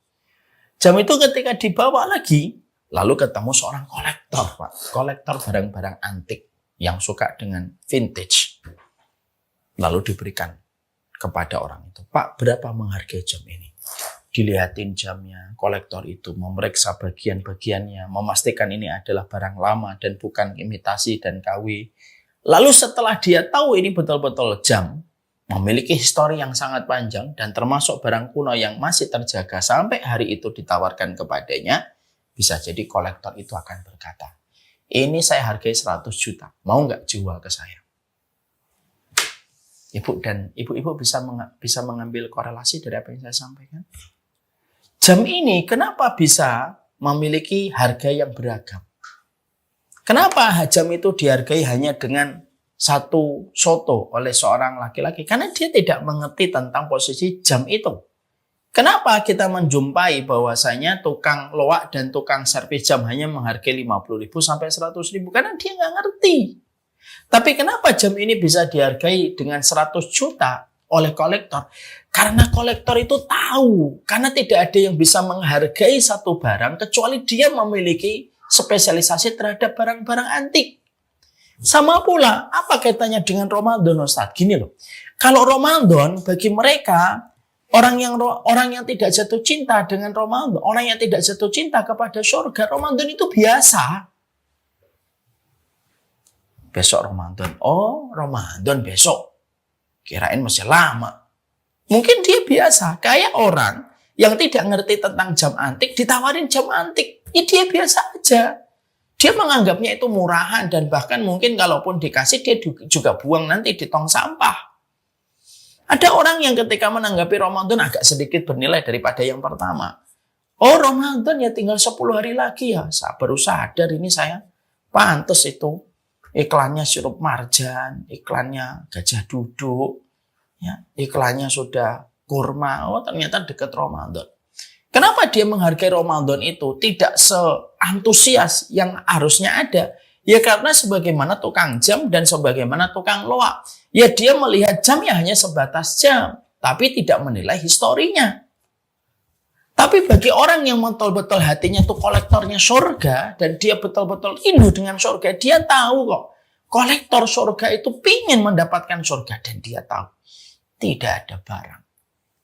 Jam itu ketika dibawa lagi, lalu ketemu seorang kolektor, Pak. Kolektor barang-barang antik yang suka dengan vintage. Lalu diberikan kepada orang itu. Pak, berapa menghargai jam ini? Dilihatin jamnya, kolektor itu memeriksa bagian-bagiannya, memastikan ini adalah barang lama dan bukan imitasi dan KW. Lalu setelah dia tahu ini betul-betul jam, memiliki histori yang sangat panjang dan termasuk barang kuno yang masih terjaga sampai hari itu ditawarkan kepadanya, bisa jadi kolektor itu akan berkata, ini saya hargai 100 juta, mau nggak jual ke saya? Ibu dan ibu-ibu bisa mengambil korelasi dari apa yang saya sampaikan. Jam ini kenapa bisa memiliki harga yang beragam? Kenapa jam itu dihargai hanya dengan satu soto oleh seorang laki-laki? Karena dia tidak mengerti tentang posisi jam itu. Kenapa kita menjumpai bahwasanya tukang loak dan tukang servis jam hanya menghargai 50.000 sampai 100.000? Karena dia nggak ngerti. Tapi kenapa jam ini bisa dihargai dengan 100 juta oleh kolektor? Karena kolektor itu tahu. Karena tidak ada yang bisa menghargai satu barang kecuali dia memiliki spesialisasi terhadap barang-barang antik. Sama pula, apa kaitannya dengan Ramadan, Ustaz? Gini loh, kalau Ramadan bagi mereka, orang yang tidak jatuh cinta dengan Ramadan, orang yang tidak jatuh cinta kepada surga, Ramadan itu biasa. Besok Ramadan, oh Ramadan besok, kirain masih lama. Mungkin dia biasa, kayak orang yang tidak ngerti tentang jam antik, ditawarin jam antik. Ya dia biasa aja. Dia menganggapnya itu murahan dan bahkan mungkin kalaupun dikasih dia juga buang nanti di tong sampah. Ada orang yang ketika menanggapi Ramadan agak sedikit bernilai daripada yang pertama. Oh Ramadan ya tinggal 10 hari lagi ya. Saya baru sadar ini saya pantes itu. Iklannya sirup marjan, iklannya gajah duduk, ya, iklannya sudah kurma. Oh ternyata dekat Ramadan. Kenapa dia menghargai Ramadan itu tidak seantusias yang harusnya ada? Ya karena sebagaimana tukang jam dan sebagaimana tukang loak. Ya dia melihat jam ya hanya sebatas jam. Tapi tidak menilai historinya. Tapi bagi orang yang betul-betul hatinya itu kolektornya surga. Dan dia betul-betul rindu dengan surga. Dia tahu kok. Kolektor surga itu ingin mendapatkan surga. Dan dia tahu. Tidak ada barang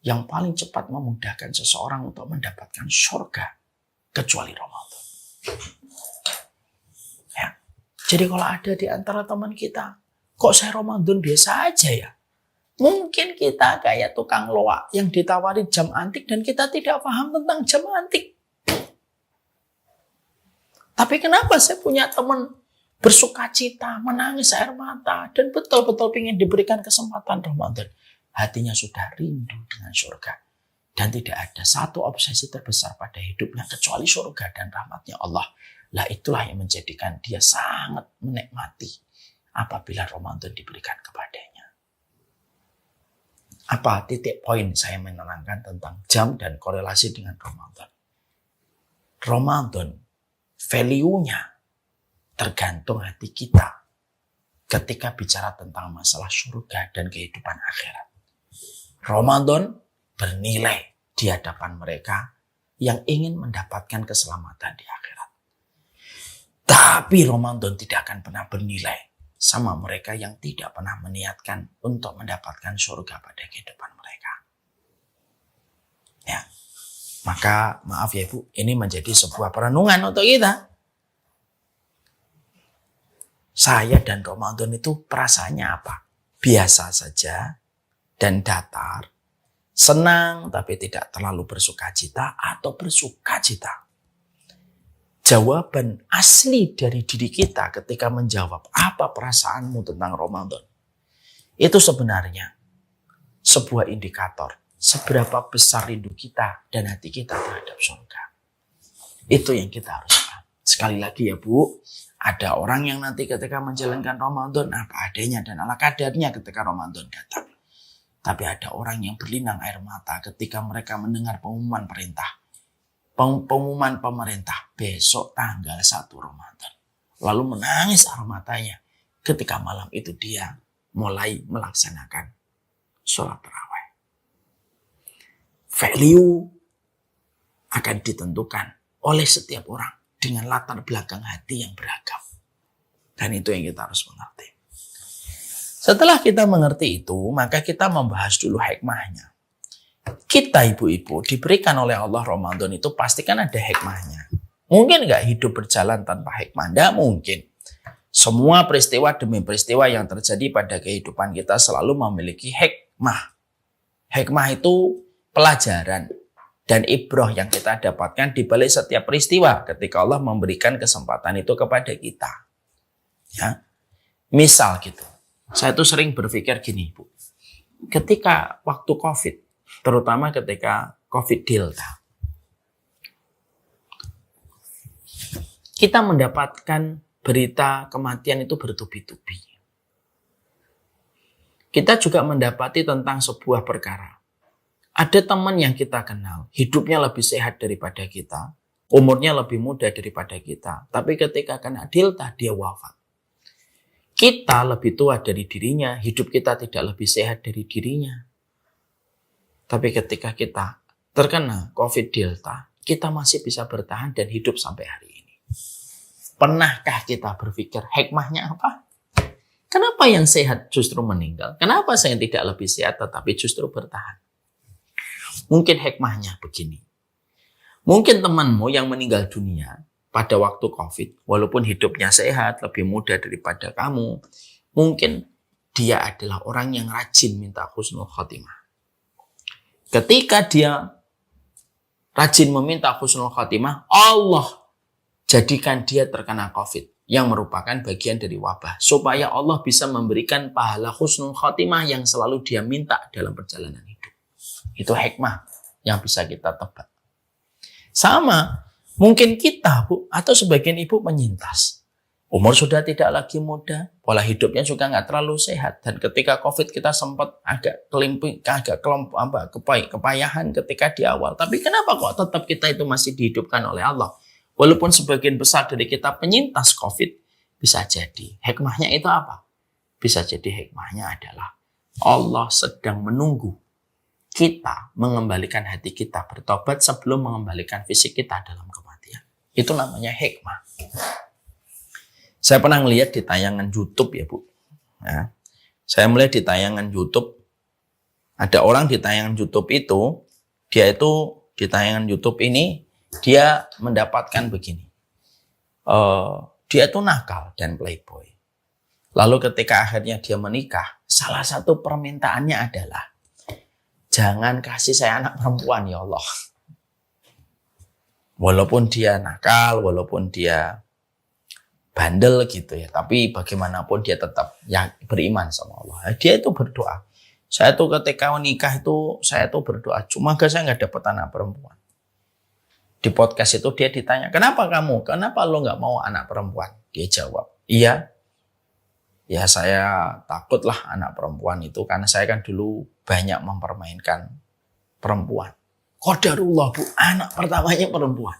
yang paling cepat memudahkan seseorang untuk mendapatkan surga. Kecuali Ramadan. Ya. Jadi kalau ada di antara teman kita, kok saya Ramadan biasa aja ya? Mungkin kita kayak tukang loak yang ditawari jam antik dan kita tidak paham tentang jam antik. Tapi kenapa saya punya teman bersuka cita, menangis air mata, dan betul-betul ingin diberikan kesempatan Ramadan. Hatinya sudah rindu dengan surga. Dan tidak ada satu obsesi terbesar pada hidupnya kecuali surga dan rahmatnya Allah. Lah itulah yang menjadikan dia sangat menikmati apabila Ramadan diberikan kepadanya. Apa titik poin saya menerangkan tentang jam dan korelasi dengan Ramadan? Ramadan, value-nya tergantung hati kita ketika bicara tentang masalah surga dan kehidupan akhirat. Ramadan bernilai di hadapan mereka yang ingin mendapatkan keselamatan di akhirat. Tapi Ramadan tidak akan pernah bernilai sama mereka yang tidak pernah meniatkan untuk mendapatkan surga pada kehidupan mereka. Ya. Maka maaf ya Ibu, ini menjadi sebuah perenungan untuk kita. Saya dan Ramadan itu perasaannya apa? Biasa saja dan datar. Senang tapi tidak terlalu bersukacita atau bersukacita. Jawaban asli dari diri kita ketika menjawab apa perasaanmu tentang Ramadan. Itu sebenarnya sebuah indikator seberapa besar rindu kita dan hati kita terhadap surga. Itu yang kita harus paham. Sekali lagi ya Bu, ada orang yang nanti ketika menjalankan Ramadan apa adanya dan ala kadarnya ketika Ramadan datang. Tapi ada orang yang berlinang air mata ketika mereka mendengar pengumuman pemerintah besok tanggal 1 Ramadan. Lalu menangis air matanya ketika malam itu dia mulai melaksanakan sholat tarawih. Value akan ditentukan oleh setiap orang dengan latar belakang hati yang beragam. Dan itu yang kita harus mengerti. Setelah kita mengerti itu, maka kita membahas dulu hikmahnya. Kita ibu-ibu diberikan oleh Allah Ramadan itu pasti kan ada hikmahnya. Mungkin nggak hidup berjalan tanpa hikmah? Nggak mungkin. Semua peristiwa demi peristiwa yang terjadi pada kehidupan kita selalu memiliki hikmah. Hikmah itu pelajaran dan ibroh yang kita dapatkan di balik setiap peristiwa ketika Allah memberikan kesempatan itu kepada kita. Ya. Misal gitu. Saya tuh sering berpikir gini, Bu. Ketika waktu COVID, terutama ketika COVID Delta, kita mendapatkan berita kematian itu bertubi-tubi. Kita juga mendapati tentang sebuah perkara. Ada teman yang kita kenal, hidupnya lebih sehat daripada kita, umurnya lebih muda daripada kita, tapi ketika kena Delta, dia wafat. Kita lebih tua dari dirinya, hidup kita tidak lebih sehat dari dirinya. Tapi ketika kita terkena COVID Delta, kita masih bisa bertahan dan hidup sampai hari ini. Pernahkah kita berpikir hikmahnya apa? Kenapa yang sehat justru meninggal? Kenapa saya yang tidak lebih sehat tetapi justru bertahan? Mungkin hikmahnya begini. Mungkin temanmu yang meninggal dunia pada waktu COVID, walaupun hidupnya sehat, lebih muda daripada kamu, mungkin dia adalah orang yang rajin minta husnul khotimah. Ketika dia rajin meminta husnul khotimah, Allah jadikan dia terkena COVID, yang merupakan bagian dari wabah, supaya Allah bisa memberikan pahala husnul khotimah yang selalu dia minta dalam perjalanan hidup. Itu hikmah yang bisa kita tebak. Sama, mungkin kita, Bu, atau sebagian ibu menyintas. Umur sudah tidak lagi muda, pola hidupnya juga nggak terlalu sehat. Dan ketika COVID kita sempat agak kepayahan ketika di awal. Tapi kenapa kok tetap kita itu masih dihidupkan oleh Allah? Walaupun sebagian besar dari kita penyintas COVID, Bisa jadi. Hikmahnya itu apa? Bisa jadi hikmahnya adalah Allah sedang menunggu kita mengembalikan hati kita bertobat sebelum mengembalikan fisik kita dalam kematian. Itu namanya hikmah. Saya pernah ngelihat di tayangan YouTube ya Bu. Ya. Saya melihat di tayangan YouTube, ada orang di tayangan YouTube itu, dia itu di tayangan YouTube ini, dia mendapatkan begini. Dia itu nakal dan playboy. Lalu ketika akhirnya dia menikah, salah satu permintaannya adalah, jangan kasih saya anak perempuan ya Allah. Walaupun dia nakal, walaupun dia bandel gitu ya, tapi bagaimanapun dia tetap ya beriman sama Allah. Dia itu berdoa. Saya tuh ketika menikah itu, saya tuh berdoa, cuma saya nggak dapat anak perempuan. Di podcast itu dia ditanya, kenapa kamu? Kenapa lo nggak mau anak perempuan? Dia jawab, iya. Ya saya takutlah anak perempuan itu, karena saya kan dulu banyak mempermainkan perempuan. Qadarullah Bu, anak pertamanya perempuan.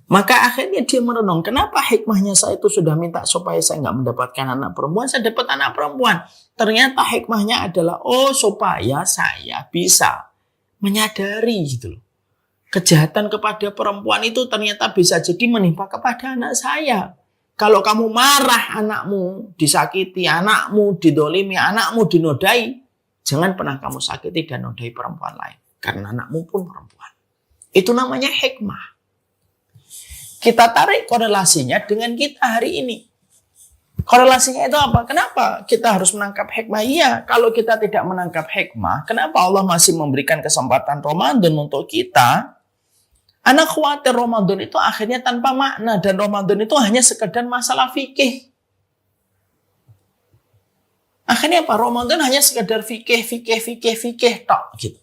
Maka akhirnya dia merenung, kenapa hikmahnya saya itu sudah minta supaya saya nggak mendapatkan anak perempuan, saya dapat anak perempuan. Ternyata hikmahnya adalah, supaya saya bisa menyadari gitu loh. Kejahatan kepada perempuan itu ternyata bisa jadi menimpa kepada anak saya. Kalau kamu marah, anakmu disakiti, anakmu didolimi, anakmu dinodai, jangan pernah kamu sakiti dan nodai perempuan lain. Karena anakmu pun perempuan. Itu namanya hikmah. Kita tarik korelasinya dengan kita hari ini. Korelasinya itu apa? Kenapa kita harus menangkap hikmah? Iya, kalau kita tidak menangkap hikmah, kenapa Allah masih memberikan kesempatan Ramadan untuk kita? Anak khawatir Ramadan itu akhirnya tanpa makna, dan Ramadan itu hanya sekedar masalah fikih. Akhirnya apa? Ramadan hanya sekedar fikih tok gitu.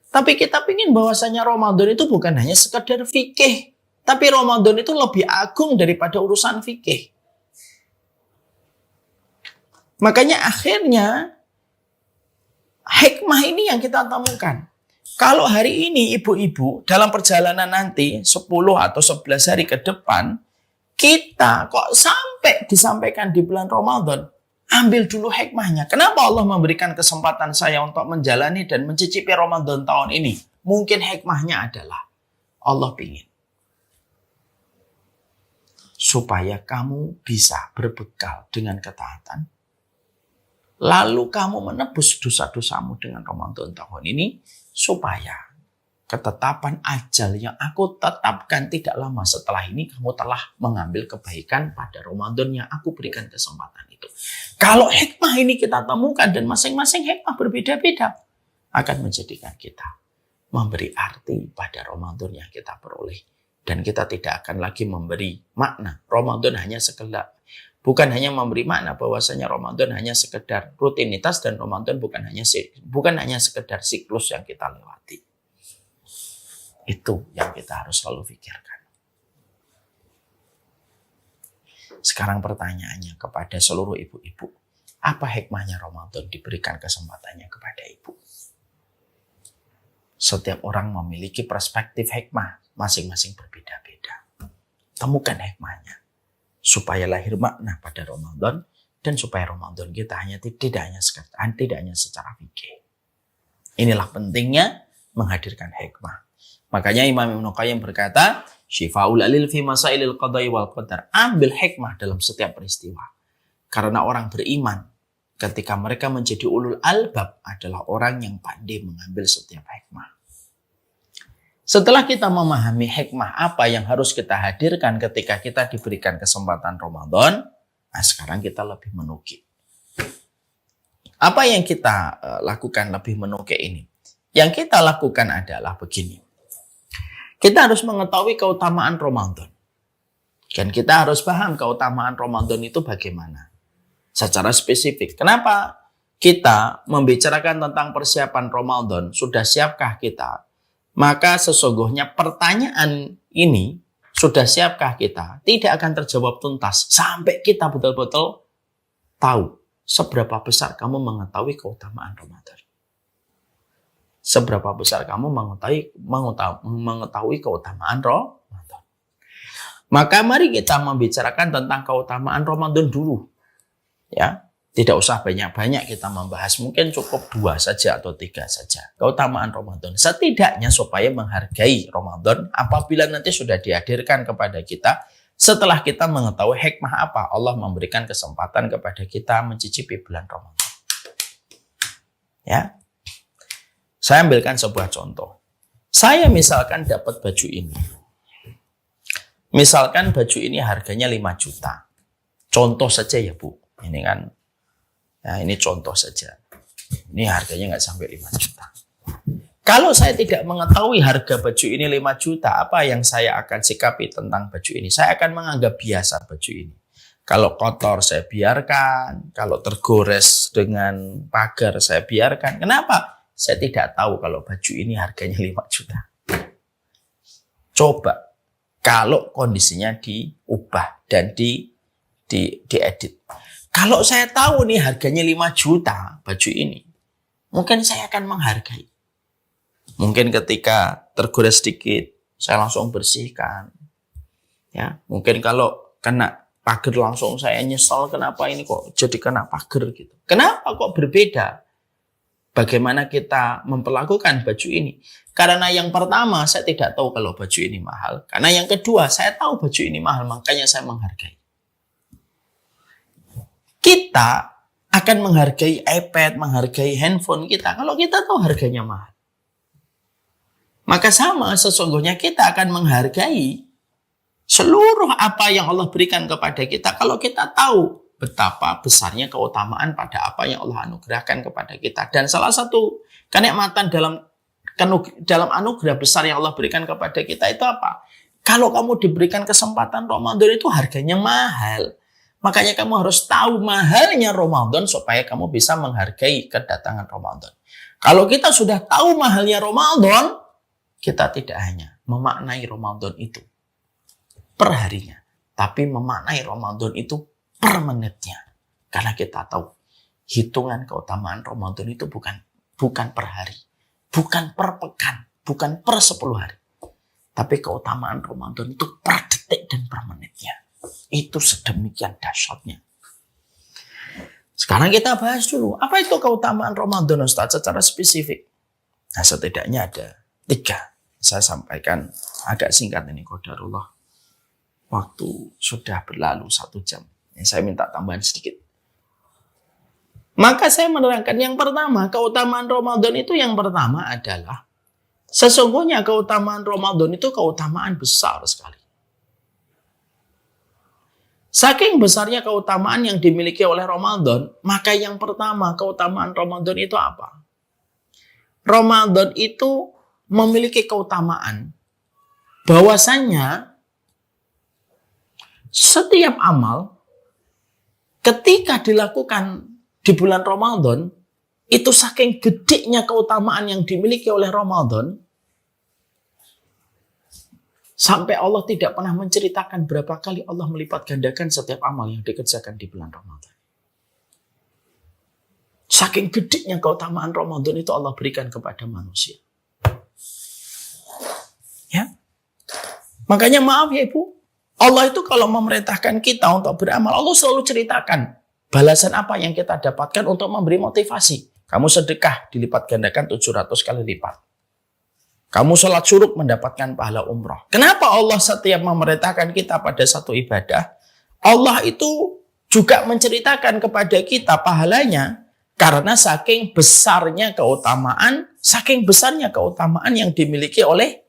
Tapi kita ingin bahwasanya Ramadan itu bukan hanya sekedar fikih, tapi Ramadan itu lebih agung daripada urusan fikih. Makanya akhirnya hikmah ini yang kita temukan. Kalau hari ini ibu-ibu dalam perjalanan nanti 10 atau 11 hari ke depan, kita kok sampai disampaikan di bulan Ramadan, ambil dulu hikmahnya. Kenapa Allah memberikan kesempatan saya untuk menjalani dan mencicipi Ramadan tahun ini? Mungkin hikmahnya adalah Allah ingin supaya kamu bisa berbekal dengan ketaatan, lalu kamu menebus dosa-dosamu dengan Ramadan tahun ini, supaya ketetapan ajal yang aku tetapkan tidak lama setelah ini, kamu telah mengambil kebaikan pada Ramadan yang aku berikan kesempatan itu. Kalau hikmah ini kita temukan, dan masing-masing hikmah berbeda-beda, akan menjadikan kita memberi arti pada Ramadan yang kita peroleh. Dan kita tidak akan lagi memberi makna Ramadan hanya sekedar, bukan hanya memberi makna bahwasanya Ramadan hanya sekedar rutinitas, dan Ramadan bukan hanya sekedar siklus yang kita lewati. Itu yang kita harus selalu pikirkan. Sekarang pertanyaannya kepada seluruh ibu-ibu, apa hikmahnya Ramadan diberikan kesempatannya kepada ibu? Setiap orang memiliki perspektif hikmah masing-masing berbeda-beda. Temukan hikmahnya supaya lahir makna pada Ramadan, dan supaya Ramadan kita tidak hanya secara fikih. Inilah pentingnya menghadirkan hikmah. Makanya Imam Ibnu Qayyim berkata, Syifaul alil fi masailil qada'i wal qadar. Ambil hikmah dalam setiap peristiwa. Karena orang beriman ketika mereka menjadi ulul albab adalah orang yang pandai mengambil setiap hikmah. Setelah kita memahami hikmah apa yang harus kita hadirkan ketika kita diberikan kesempatan Ramadan, nah sekarang kita lebih menukik. Apa yang kita lakukan lebih menukik ini? Yang kita lakukan adalah begini. Kita harus mengetahui keutamaan Ramadan. Dan kita harus paham keutamaan Ramadan itu bagaimana. Secara spesifik. Kenapa kita membicarakan tentang persiapan Ramadan? Sudah siapkah kita? Maka sesungguhnya pertanyaan ini, sudah siapkah kita, tidak akan terjawab tuntas sampai kita betul-betul tahu seberapa besar kamu mengetahui keutamaan Ramadan. Seberapa besar kamu mengetahui keutamaan Ramadan. Maka mari kita membicarakan tentang keutamaan Ramadan dulu. Ya, tidak usah banyak-banyak kita membahas. Mungkin cukup 2 saja atau 3 saja. Keutamaan Ramadan. Setidaknya supaya menghargai Ramadan apabila nanti sudah dihadirkan kepada kita. Setelah kita mengetahui hikmah apa Allah memberikan kesempatan kepada kita mencicipi bulan Ramadan. Ya. Saya ambilkan sebuah contoh. Saya misalkan dapat baju ini. Misalkan baju ini harganya 5 juta. Contoh saja ya Bu. Ini kan, ya ini contoh saja. Ini harganya nggak sampai 5 juta. Kalau saya tidak mengetahui harga baju ini 5 juta, apa yang saya akan sikapi tentang baju ini? Saya akan menganggap biasa baju ini. Kalau kotor saya biarkan, kalau tergores dengan pagar saya biarkan. Kenapa? Saya tidak tahu kalau baju ini harganya 5 juta. Coba kalau kondisinya diubah dan diedit. Kalau saya tahu nih harganya 5 juta baju ini, mungkin saya akan menghargai. Mungkin ketika tergores sedikit, saya langsung bersihkan. Ya, mungkin kalau kena pagar langsung saya nyesal kenapa ini kok jadi kena pagar gitu. Kenapa kok berbeda? Bagaimana kita memperlakukan baju ini? Karena yang pertama saya tidak tahu kalau baju ini mahal. Karena yang kedua saya tahu baju ini mahal, makanya saya menghargai. Kita akan menghargai iPad, menghargai handphone kita kalau kita tahu harganya mahal. Maka sama sesungguhnya kita akan menghargai seluruh apa yang Allah berikan kepada kita kalau kita tahu betapa besarnya keutamaan pada apa yang Allah anugerahkan kepada kita. Dan salah satu kenikmatan dalam anugerah besar yang Allah berikan kepada kita itu apa? Kalau kamu diberikan kesempatan Ramadan itu harganya mahal. Makanya kamu harus tahu mahalnya Ramadan supaya kamu bisa menghargai kedatangan Ramadan. Kalau kita sudah tahu mahalnya Ramadan, kita tidak hanya memaknai Ramadan itu per harinya, tapi memaknai Ramadan itu per menitnya. Karena kita tahu hitungan keutamaan Ramadan itu bukan per hari, bukan per pekan, bukan per 10 hari. Tapi keutamaan Ramadan itu per detik dan per menitnya. Itu sedemikian dahsyatnya. Sekarang kita bahas dulu, apa itu keutamaan Ramadan Ustaz secara spesifik? Nah, setidaknya ada 3. Saya sampaikan agak singkat ini qadarullah. Waktu sudah berlalu 1 jam. Saya minta tambahan sedikit. Maka saya menerangkan yang pertama, keutamaan Ramadan itu yang pertama adalah sesungguhnya keutamaan Ramadan itu keutamaan besar sekali. Saking besarnya keutamaan yang dimiliki oleh Ramadan, maka yang pertama keutamaan Ramadan itu apa? Ramadan itu memiliki keutamaan bahwasannya setiap amal ketika dilakukan di bulan Ramadan itu saking gedenya keutamaan yang dimiliki oleh Ramadan sampai Allah tidak pernah menceritakan berapa kali Allah melipat gandakan setiap amal yang dikerjakan di bulan Ramadan. Saking gedenya keutamaan Ramadan itu Allah berikan kepada manusia. Ya. Makanya maaf ya Ibu, Allah itu kalau memerintahkan kita untuk beramal, Allah selalu ceritakan balasan apa yang kita dapatkan untuk memberi motivasi. Kamu sedekah dilipat gandakan 700 kali lipat. Kamu sholat syuruk mendapatkan pahala umrah. Kenapa Allah setiap memerintahkan kita pada satu ibadah, Allah itu juga menceritakan kepada kita pahalanya karena saking besarnya keutamaan yang dimiliki oleh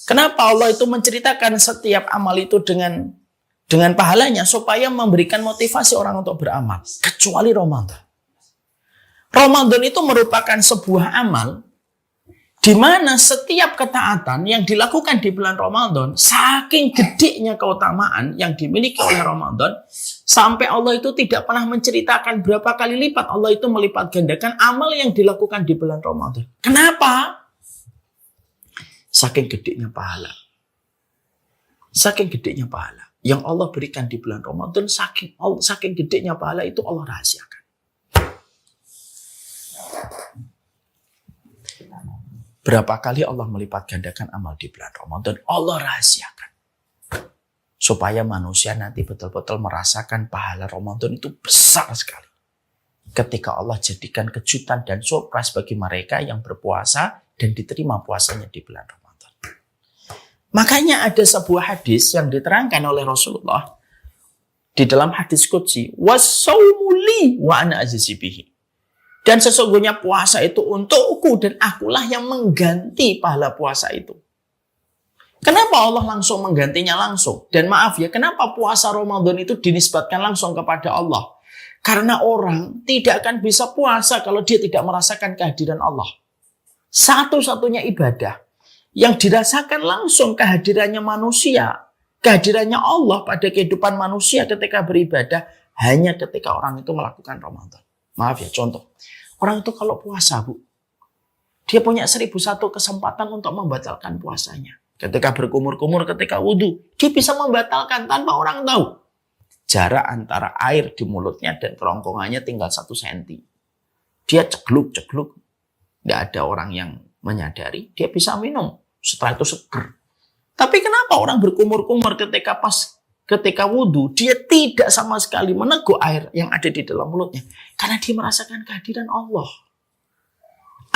kenapa Allah itu menceritakan setiap amal itu dengan pahalanya supaya memberikan motivasi orang untuk beramal. Kecuali Ramadan. Ramadan itu merupakan sebuah amal di mana setiap ketaatan yang dilakukan di bulan Ramadan saking gedenya keutamaan yang dimiliki oleh Ramadan sampai Allah itu tidak pernah menceritakan berapa kali lipat Allah itu melipat gandakan amal yang dilakukan di bulan Ramadan. Kenapa? Saking gedenya pahala. Saking gedenya pahala yang Allah berikan di bulan Ramadan, saking gedenya pahala itu Allah rahasiakan. Berapa kali Allah melipat gandakan amal di bulan Ramadan? Allah rahasiakan. Supaya manusia nanti betul-betul merasakan pahala Ramadan itu besar sekali. Ketika Allah jadikan kejutan dan surprise bagi mereka yang berpuasa dan diterima puasanya di bulan Ramadan. Makanya ada sebuah hadis yang diterangkan oleh Rasulullah di dalam hadis qudsi, was-saumu li wa ana ajzi bihi. Dan sesungguhnya puasa itu untukku dan akulah yang mengganti pahala puasa itu. Kenapa Allah langsung menggantinya langsung? Dan maaf ya, kenapa puasa Ramadan itu dinisbatkan langsung kepada Allah? Karena orang tidak akan bisa puasa kalau dia tidak merasakan kehadiran Allah. Satu-satunya ibadah yang dirasakan langsung kehadirannya manusia, kehadirannya Allah pada kehidupan manusia ketika beribadah, hanya ketika orang itu melakukan Ramadan. Maaf ya, contoh. Orang itu kalau puasa, Bu, dia punya 1001 kesempatan untuk membatalkan puasanya. Ketika berkumur-kumur, ketika wudhu, dia bisa membatalkan tanpa orang tahu. Jarak antara air di mulutnya dan kerongkongannya tinggal 1 cm. Dia cegluk-cegluk. Nggak ada orang yang menyadari, dia bisa minum. Setelah itu seger. Tapi kenapa orang berkumur-kumur ketika wudhu, dia tidak sama sekali meneguk air yang ada di dalam mulutnya. Karena dia merasakan kehadiran Allah.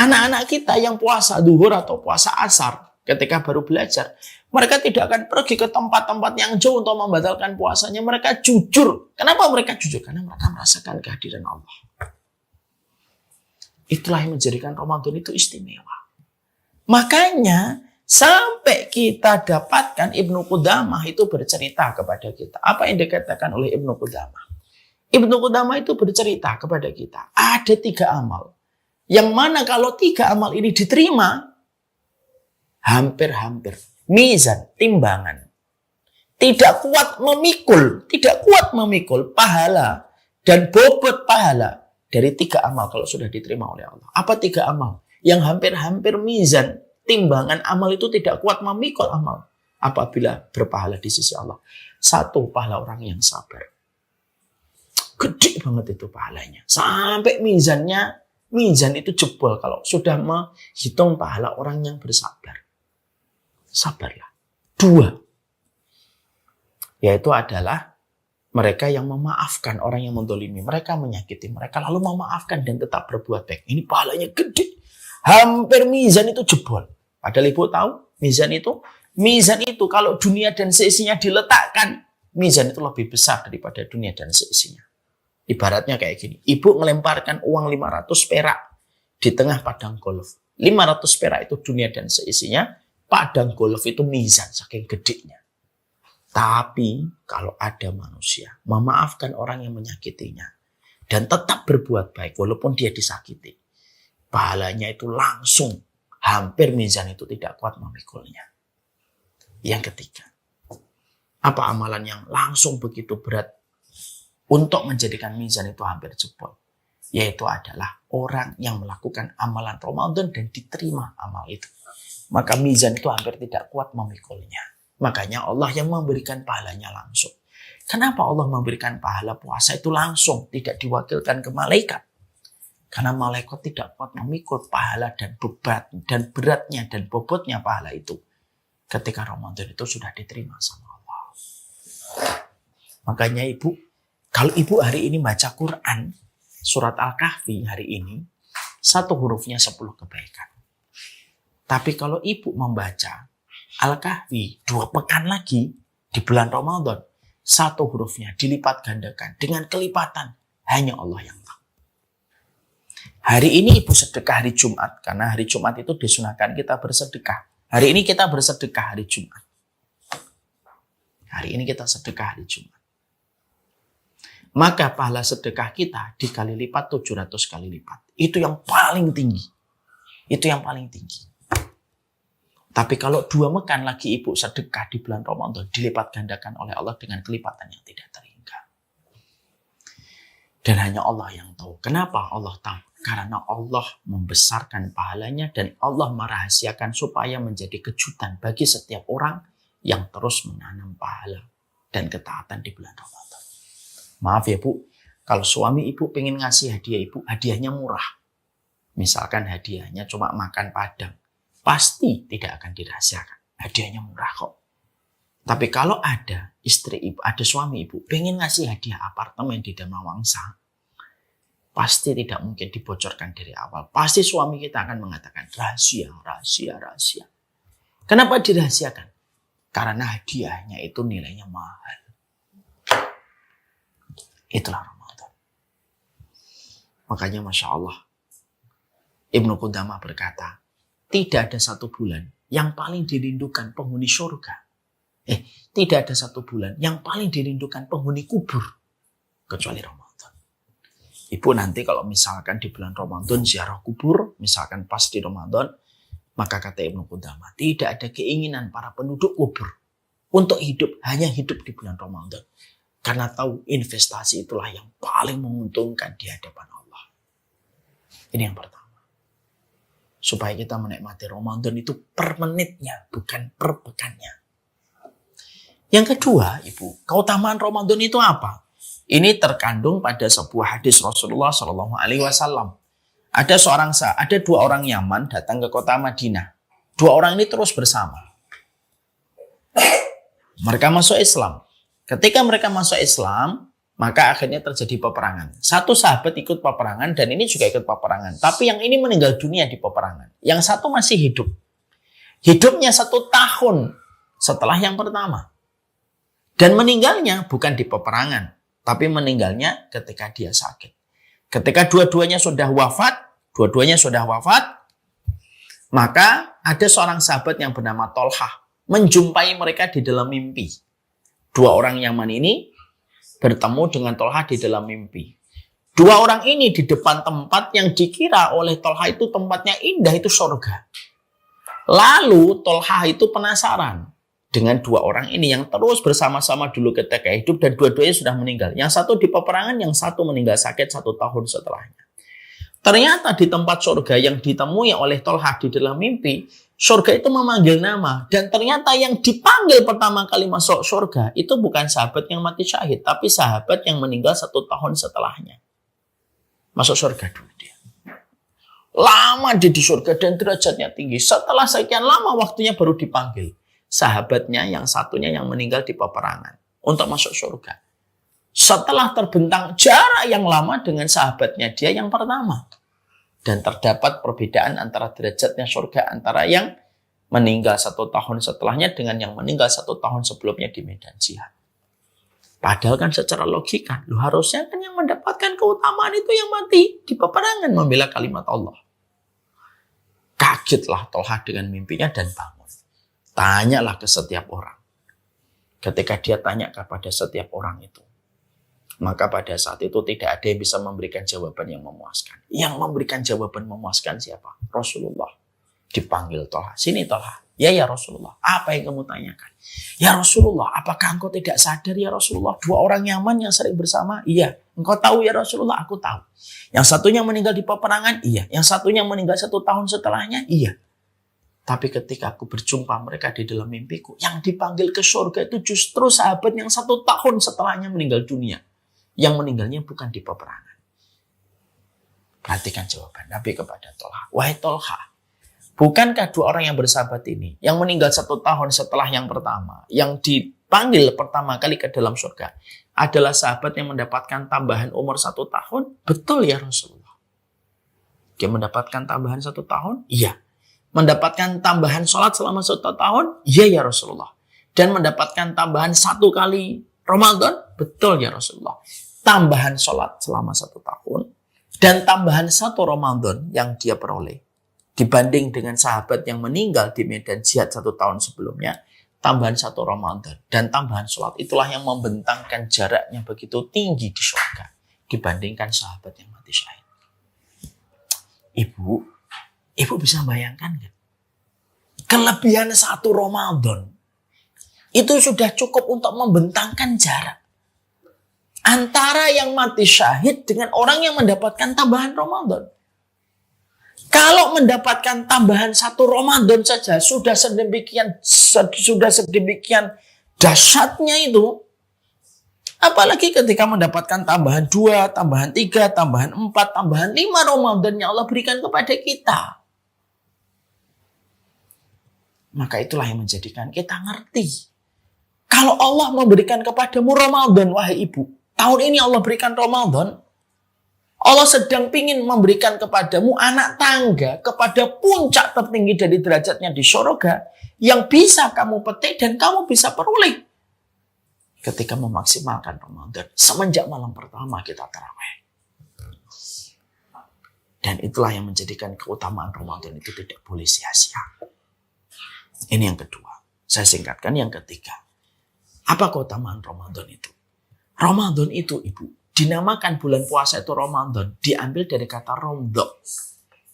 Anak-anak kita yang puasa duhur atau puasa asar, ketika baru belajar, mereka tidak akan pergi ke tempat-tempat yang jauh untuk membatalkan puasanya. Mereka jujur. Kenapa mereka jujur? Karena mereka merasakan kehadiran Allah. Itulah yang menjadikan Ramadan itu istimewa. Makanya, sampai kita dapatkan Ibnu Qudamah itu bercerita kepada kita. Apa yang dikatakan oleh Ibnu Qudamah? Ibnu Qudamah itu bercerita kepada kita. Ada 3 amal. Yang mana kalau 3 amal ini diterima, hampir-hampir. Mizan, timbangan. Tidak kuat memikul pahala dan bobot pahala dari 3 amal kalau sudah diterima oleh Allah. Apa 3 amal? Yang hampir-hampir mizan, timbangan amal itu tidak kuat memikul amal apabila berpahala di sisi Allah. 1, pahala orang yang sabar. Gede banget itu pahalanya. Sampai mizan itu jebol kalau sudah menghitung pahala orang yang bersabar. Sabarlah. 2, yaitu adalah mereka yang memaafkan orang yang mendolimi. Mereka menyakiti mereka lalu memaafkan dan tetap berbuat baik. Ini pahalanya gede. Hampir mizan itu jebol. Padahal ibu tahu mizan itu kalau dunia dan seisinya diletakkan, mizan itu lebih besar daripada dunia dan seisinya. Ibaratnya kayak gini. Ibu melemparkan uang 500 perak di tengah padang golf. 500 perak itu dunia dan seisinya. Padang golf itu mizan saking gedenya. Tapi kalau ada manusia memaafkan orang yang menyakitinya dan tetap berbuat baik walaupun dia disakiti, pahalanya itu langsung hampir mizan itu tidak kuat memikulnya. Yang ketiga, apa amalan yang langsung begitu berat untuk menjadikan mizan itu hampir jebol? Yaitu adalah orang yang melakukan amalan Ramadan dan diterima amal itu. Maka mizan itu hampir tidak kuat memikulnya. Makanya Allah yang memberikan pahalanya langsung. Kenapa Allah memberikan pahala puasa itu langsung, tidak diwakilkan ke malaikat? Karena malaikat tidak kuat memikul pahala dan beban dan beratnya dan bobotnya pahala itu. Ketika Ramadan itu sudah diterima sama Allah. Makanya ibu, kalau ibu hari ini baca Quran, surat Al-Kahfi hari ini, 1 hurufnya 10 kebaikan. Tapi kalau ibu membaca Al-Kahfi 2 pekan lagi di bulan Ramadan, 1 hurufnya dilipat gandakan dengan kelipatan hanya Allah yang tahu. Hari ini ibu sedekah hari Jumat karena hari Jumat itu disunahkan kita bersedekah. Hari ini kita bersedekah hari Jumat. Hari ini kita sedekah hari Jumat. Maka pahala sedekah kita dikali lipat 700 kali lipat. Itu yang paling tinggi. Itu yang paling tinggi. Tapi kalau 2 pekan lagi ibu sedekah di bulan Ramadan, dilipat gandakan oleh Allah dengan kelipatan yang tidak terhingga. Dan hanya Allah yang tahu. Kenapa Allah tahu? Karena Allah membesarkan pahalanya dan Allah merahasiakan supaya menjadi kejutan bagi setiap orang yang terus menanam pahala dan ketaatan di bulan Ramadan. Maaf ya Bu, kalau suami ibu pengen ngasih hadiah ibu, hadiahnya murah. Misalkan hadiahnya cuma makan padang. pasti tidak akan dirahasiakan. Hadiahnya murah kok. Tapi kalau ada istri ibu, ada suami ibu, pengen ngasih hadiah apartemen di Damawangsa, pasti tidak mungkin dibocorkan dari awal. Pasti suami kita akan mengatakan rahasia, rahasia, rahasia. Kenapa dirahasiakan? Karena hadiahnya itu nilainya mahal. Itulah Ramadan. Makanya Masya Allah, Ibnu Qudamah berkata, tidak ada satu bulan yang paling dirindukan penghuni surga. Tidak ada satu bulan yang paling dirindukan penghuni kubur kecuali Ramadan. Ibu nanti kalau misalkan di bulan Ramadan ziarah kubur, misalkan pas di Ramadan, maka kata Ibnu Qudamah, tidak ada keinginan para penduduk kubur untuk hanya hidup di bulan Ramadan. Karena tahu investasi itulah yang paling menguntungkan di hadapan Allah. Ini yang pertama. Supaya kita menikmati Ramadan itu per menitnya, bukan per pekannya. Yang kedua, Ibu, keutamaan Ramadan itu apa? Ini terkandung pada sebuah hadis Rasulullah SAW. Ada dua orang Yaman datang ke kota Madinah. Dua orang ini terus bersama. Mereka masuk Islam. Ketika mereka masuk Islam, maka akhirnya terjadi peperangan. Satu sahabat ikut peperangan dan ini juga ikut peperangan. Tapi yang ini meninggal dunia di peperangan. Yang satu masih hidup. Hidupnya 1 tahun setelah yang pertama. Dan meninggalnya bukan di peperangan, tapi meninggalnya ketika dia sakit. Ketika dua-duanya sudah wafat, maka ada seorang sahabat yang bernama Tolhah menjumpai mereka di dalam mimpi. Dua orang Yaman ini bertemu dengan Tolhah di dalam mimpi. Dua orang ini di depan tempat yang dikira oleh Tolhah itu tempatnya indah, itu surga. Lalu Tolhah itu penasaran dengan dua orang ini yang terus bersama-sama dulu ketika hidup dan dua-duanya sudah meninggal. Yang satu di peperangan, yang satu meninggal sakit 1 tahun setelahnya. Ternyata di tempat surga yang ditemui oleh Tolhah di dalam mimpi, surga itu memanggil nama. Dan ternyata yang dipanggil pertama kali masuk surga itu bukan sahabat yang mati syahid, tapi sahabat yang meninggal 1 tahun setelahnya. Masuk surga dulu dia. Lama dia di surga dan derajatnya tinggi. Setelah sekian lama waktunya baru dipanggil sahabatnya yang satunya yang meninggal di peperangan untuk masuk surga. Setelah terbentang jarak yang lama dengan sahabatnya dia yang pertama. Dan terdapat perbedaan antara derajatnya surga antara yang meninggal 1 tahun setelahnya dengan yang meninggal 1 tahun sebelumnya di medan jihad. Padahal kan secara logika, harusnya kan yang mendapatkan keutamaan itu yang mati di peperangan membela kalimat Allah. Kagetlah Tolhah dengan mimpinya dan bangun. Tanyalah ke setiap orang. Ketika dia tanya kepada setiap orang itu, maka pada saat itu tidak ada yang bisa memberikan jawaban yang memuaskan. Yang memberikan jawaban memuaskan siapa? Rasulullah. Dipanggil Tolhah. Sini Tolhah. Ya Rasulullah. Apa yang kamu tanyakan? Ya Rasulullah, apakah engkau tidak sadar ya Rasulullah? Dua orang Yaman yang sering bersama? Iya. Engkau tahu ya Rasulullah? Aku tahu. Yang satunya meninggal di peperangan? Iya. Yang satunya meninggal 1 tahun setelahnya? Iya. Tapi ketika aku berjumpa mereka di dalam mimpiku, yang dipanggil ke surga itu justru sahabat yang 1 tahun setelahnya meninggal dunia. Yang meninggalnya bukan di peperangan. Perhatikan jawaban Nabi kepada Tolhah. Wahai Tolhah, bukankah dua orang yang bersahabat ini, yang meninggal 1 tahun setelah yang pertama, yang dipanggil pertama kali ke dalam surga, adalah sahabat yang mendapatkan tambahan umur 1 tahun? Betul ya Rasulullah. Dia mendapatkan tambahan 1 tahun? Iya. Mendapatkan tambahan sholat selama 1 tahun? Iya ya Rasulullah. Dan mendapatkan tambahan 1 kali Ramadan? Betul ya Rasulullah. Tambahan sholat selama 1 tahun dan tambahan 1 Ramadan yang dia peroleh dibanding dengan sahabat yang meninggal di medan jihad 1 tahun sebelumnya, tambahan 1 Ramadan dan tambahan sholat itulah yang membentangkan jaraknya begitu tinggi di surga dibandingkan sahabat yang mati syahid. Ibu bisa bayangkan kan? Kelebihan 1 Ramadan itu sudah cukup untuk membentangkan jarak antara yang mati syahid dengan orang yang mendapatkan tambahan Ramadan. Kalau mendapatkan tambahan 1 Ramadan saja sudah sedemikian dahsyatnya itu, apalagi ketika mendapatkan tambahan 2, tambahan 3, tambahan 4, tambahan 5 Ramadan yang Allah berikan kepada kita. Maka itulah yang menjadikan kita ngerti. Kalau Allah memberikan kepadamu Ramadan, wahai ibu, tahun ini Allah berikan Ramadan, Allah sedang ingin memberikan kepadamu anak tangga kepada puncak tertinggi dari derajatnya di surga yang bisa kamu petik dan kamu bisa peroleh ketika memaksimalkan Ramadan semenjak malam pertama kita tarawih. Dan itulah yang menjadikan keutamaan Ramadan itu tidak boleh sia-sia. Ini yang kedua. Saya singkatkan yang ketiga. Apa keutamaan Ramadan itu? Ramadan itu, ibu, dinamakan bulan puasa itu Ramadan, diambil dari kata romdo.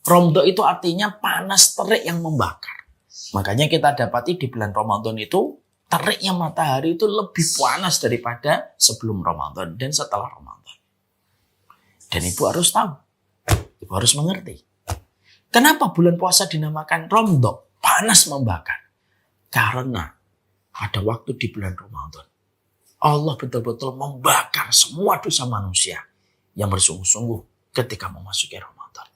Romdo itu artinya panas terik yang membakar. Makanya kita dapati di bulan Ramadan itu, teriknya matahari itu lebih panas daripada sebelum Ramadan dan setelah Ramadan. Dan ibu harus tahu, ibu harus mengerti. Kenapa bulan puasa dinamakan romdo, panas membakar? Karena pada waktu di bulan Ramadan, Allah betul-betul membakar semua dosa manusia yang bersungguh-sungguh ketika memasuki Ramadan.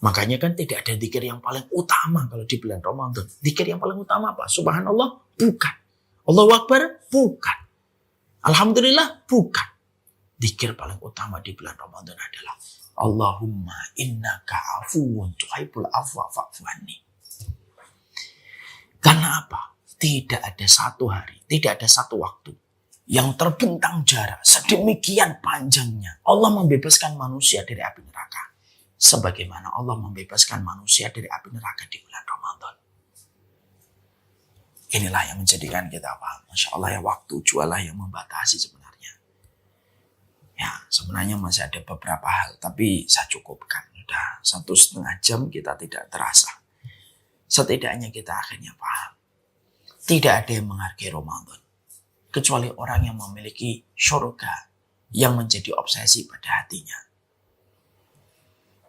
Makanya kan tidak ada zikir yang paling utama kalau di bulan Ramadan. Zikir yang paling utama apa? Subhanallah? Bukan. Allahu Akbar? Bukan. Alhamdulillah? Bukan. Zikir paling utama di bulan Ramadan adalah Allahumma innaka afuwun tuhibbul afwa fa'fu anni. Karena apa? Tidak ada satu hari, tidak ada satu waktu yang terbentang jarak sedemikian panjangnya Allah membebaskan manusia dari api neraka sebagaimana Allah membebaskan manusia dari api neraka di bulan Ramadan. Inilah yang menjadikan kita paham. Masya Allah ya, waktu jualah yang membatasi sebenarnya. Ya, sebenarnya masih ada beberapa hal, tapi saya cukupkan. Sudah 1,5 jam kita tidak terasa. Setidaknya kita akhirnya paham. Tidak ada yang menghargai Ramadan kecuali orang yang memiliki surga yang menjadi obsesi pada hatinya.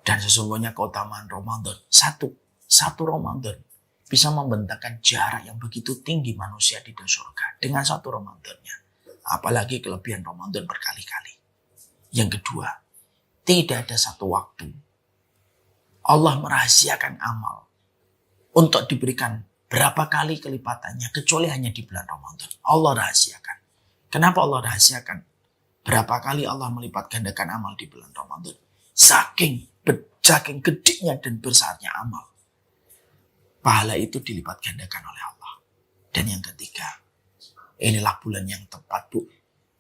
Dan sesungguhnya keutamaan Ramadan, satu Ramadan bisa membentangkan jarak yang begitu tinggi manusia di surga dengan satu Ramadannya. Apalagi kelebihan Ramadan berkali-kali. Yang kedua, tidak ada satu waktu Allah merahasiakan amal untuk diberikan berapa kali kelipatannya kecuali hanya di bulan Ramadan. Allah rahasiakan. Kenapa Allah rahasiakan? Berapa kali Allah melipat gandakan amal di bulan Ramadan? Saking gedenya dan besarnya amal. Pahala itu dilipat gandakan oleh Allah. Dan yang ketiga, inilah bulan yang tepat, Bu,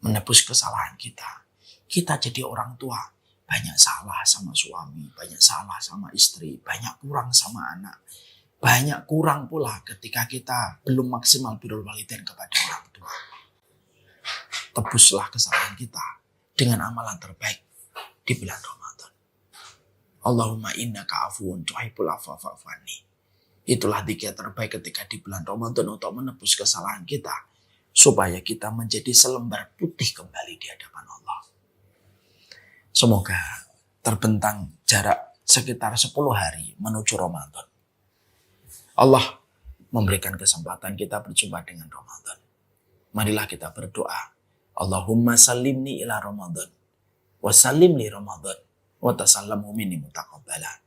menebus kesalahan kita. Kita jadi orang tua, banyak salah sama suami, banyak salah sama istri, banyak kurang sama anak. Banyak kurang pula ketika kita belum maksimal birrul walidain kepada orang tua. Tebuslah kesalahan kita dengan amalan terbaik di bulan Ramadan. Allahumma innaka afuwun tuhibbul afwa fa'fu anni. Itulah zikir terbaik ketika di bulan Ramadan untuk menebus kesalahan kita. Supaya kita menjadi selembar putih kembali di hadapan Allah. Semoga terbentang jarak sekitar 10 hari menuju Ramadan. Allah memberikan kesempatan kita berjumpa dengan Ramadan. Marilah kita berdoa. Allahumma salimni ila Ramadan. Wa salim li Ramadan. Wa tasallamu minni mutaqabbala.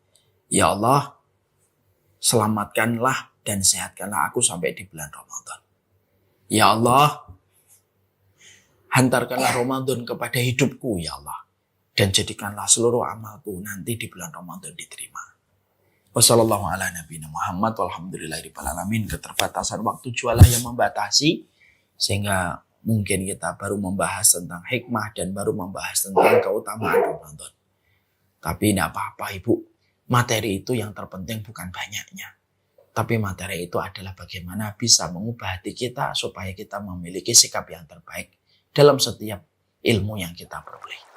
Ya Allah, selamatkanlah dan sehatkanlah aku sampai di bulan Ramadan. Ya Allah, hantarkanlah Ramadan kepada hidupku, ya Allah. Dan jadikanlah seluruh amalku nanti di bulan Ramadan diterima. Wassalamualaikum Muhammad walhamdulillahirabbil alamin. Keterbatasan waktu jualah yang membatasi sehingga mungkin kita baru membahas tentang hikmah dan baru membahas tentang keutamaan Ramadan. Tapi tidak apa-apa, Ibu. Materi itu yang terpenting bukan banyaknya. Tapi materi itu adalah bagaimana bisa mengubah hati kita supaya kita memiliki sikap yang terbaik dalam setiap ilmu yang kita peroleh.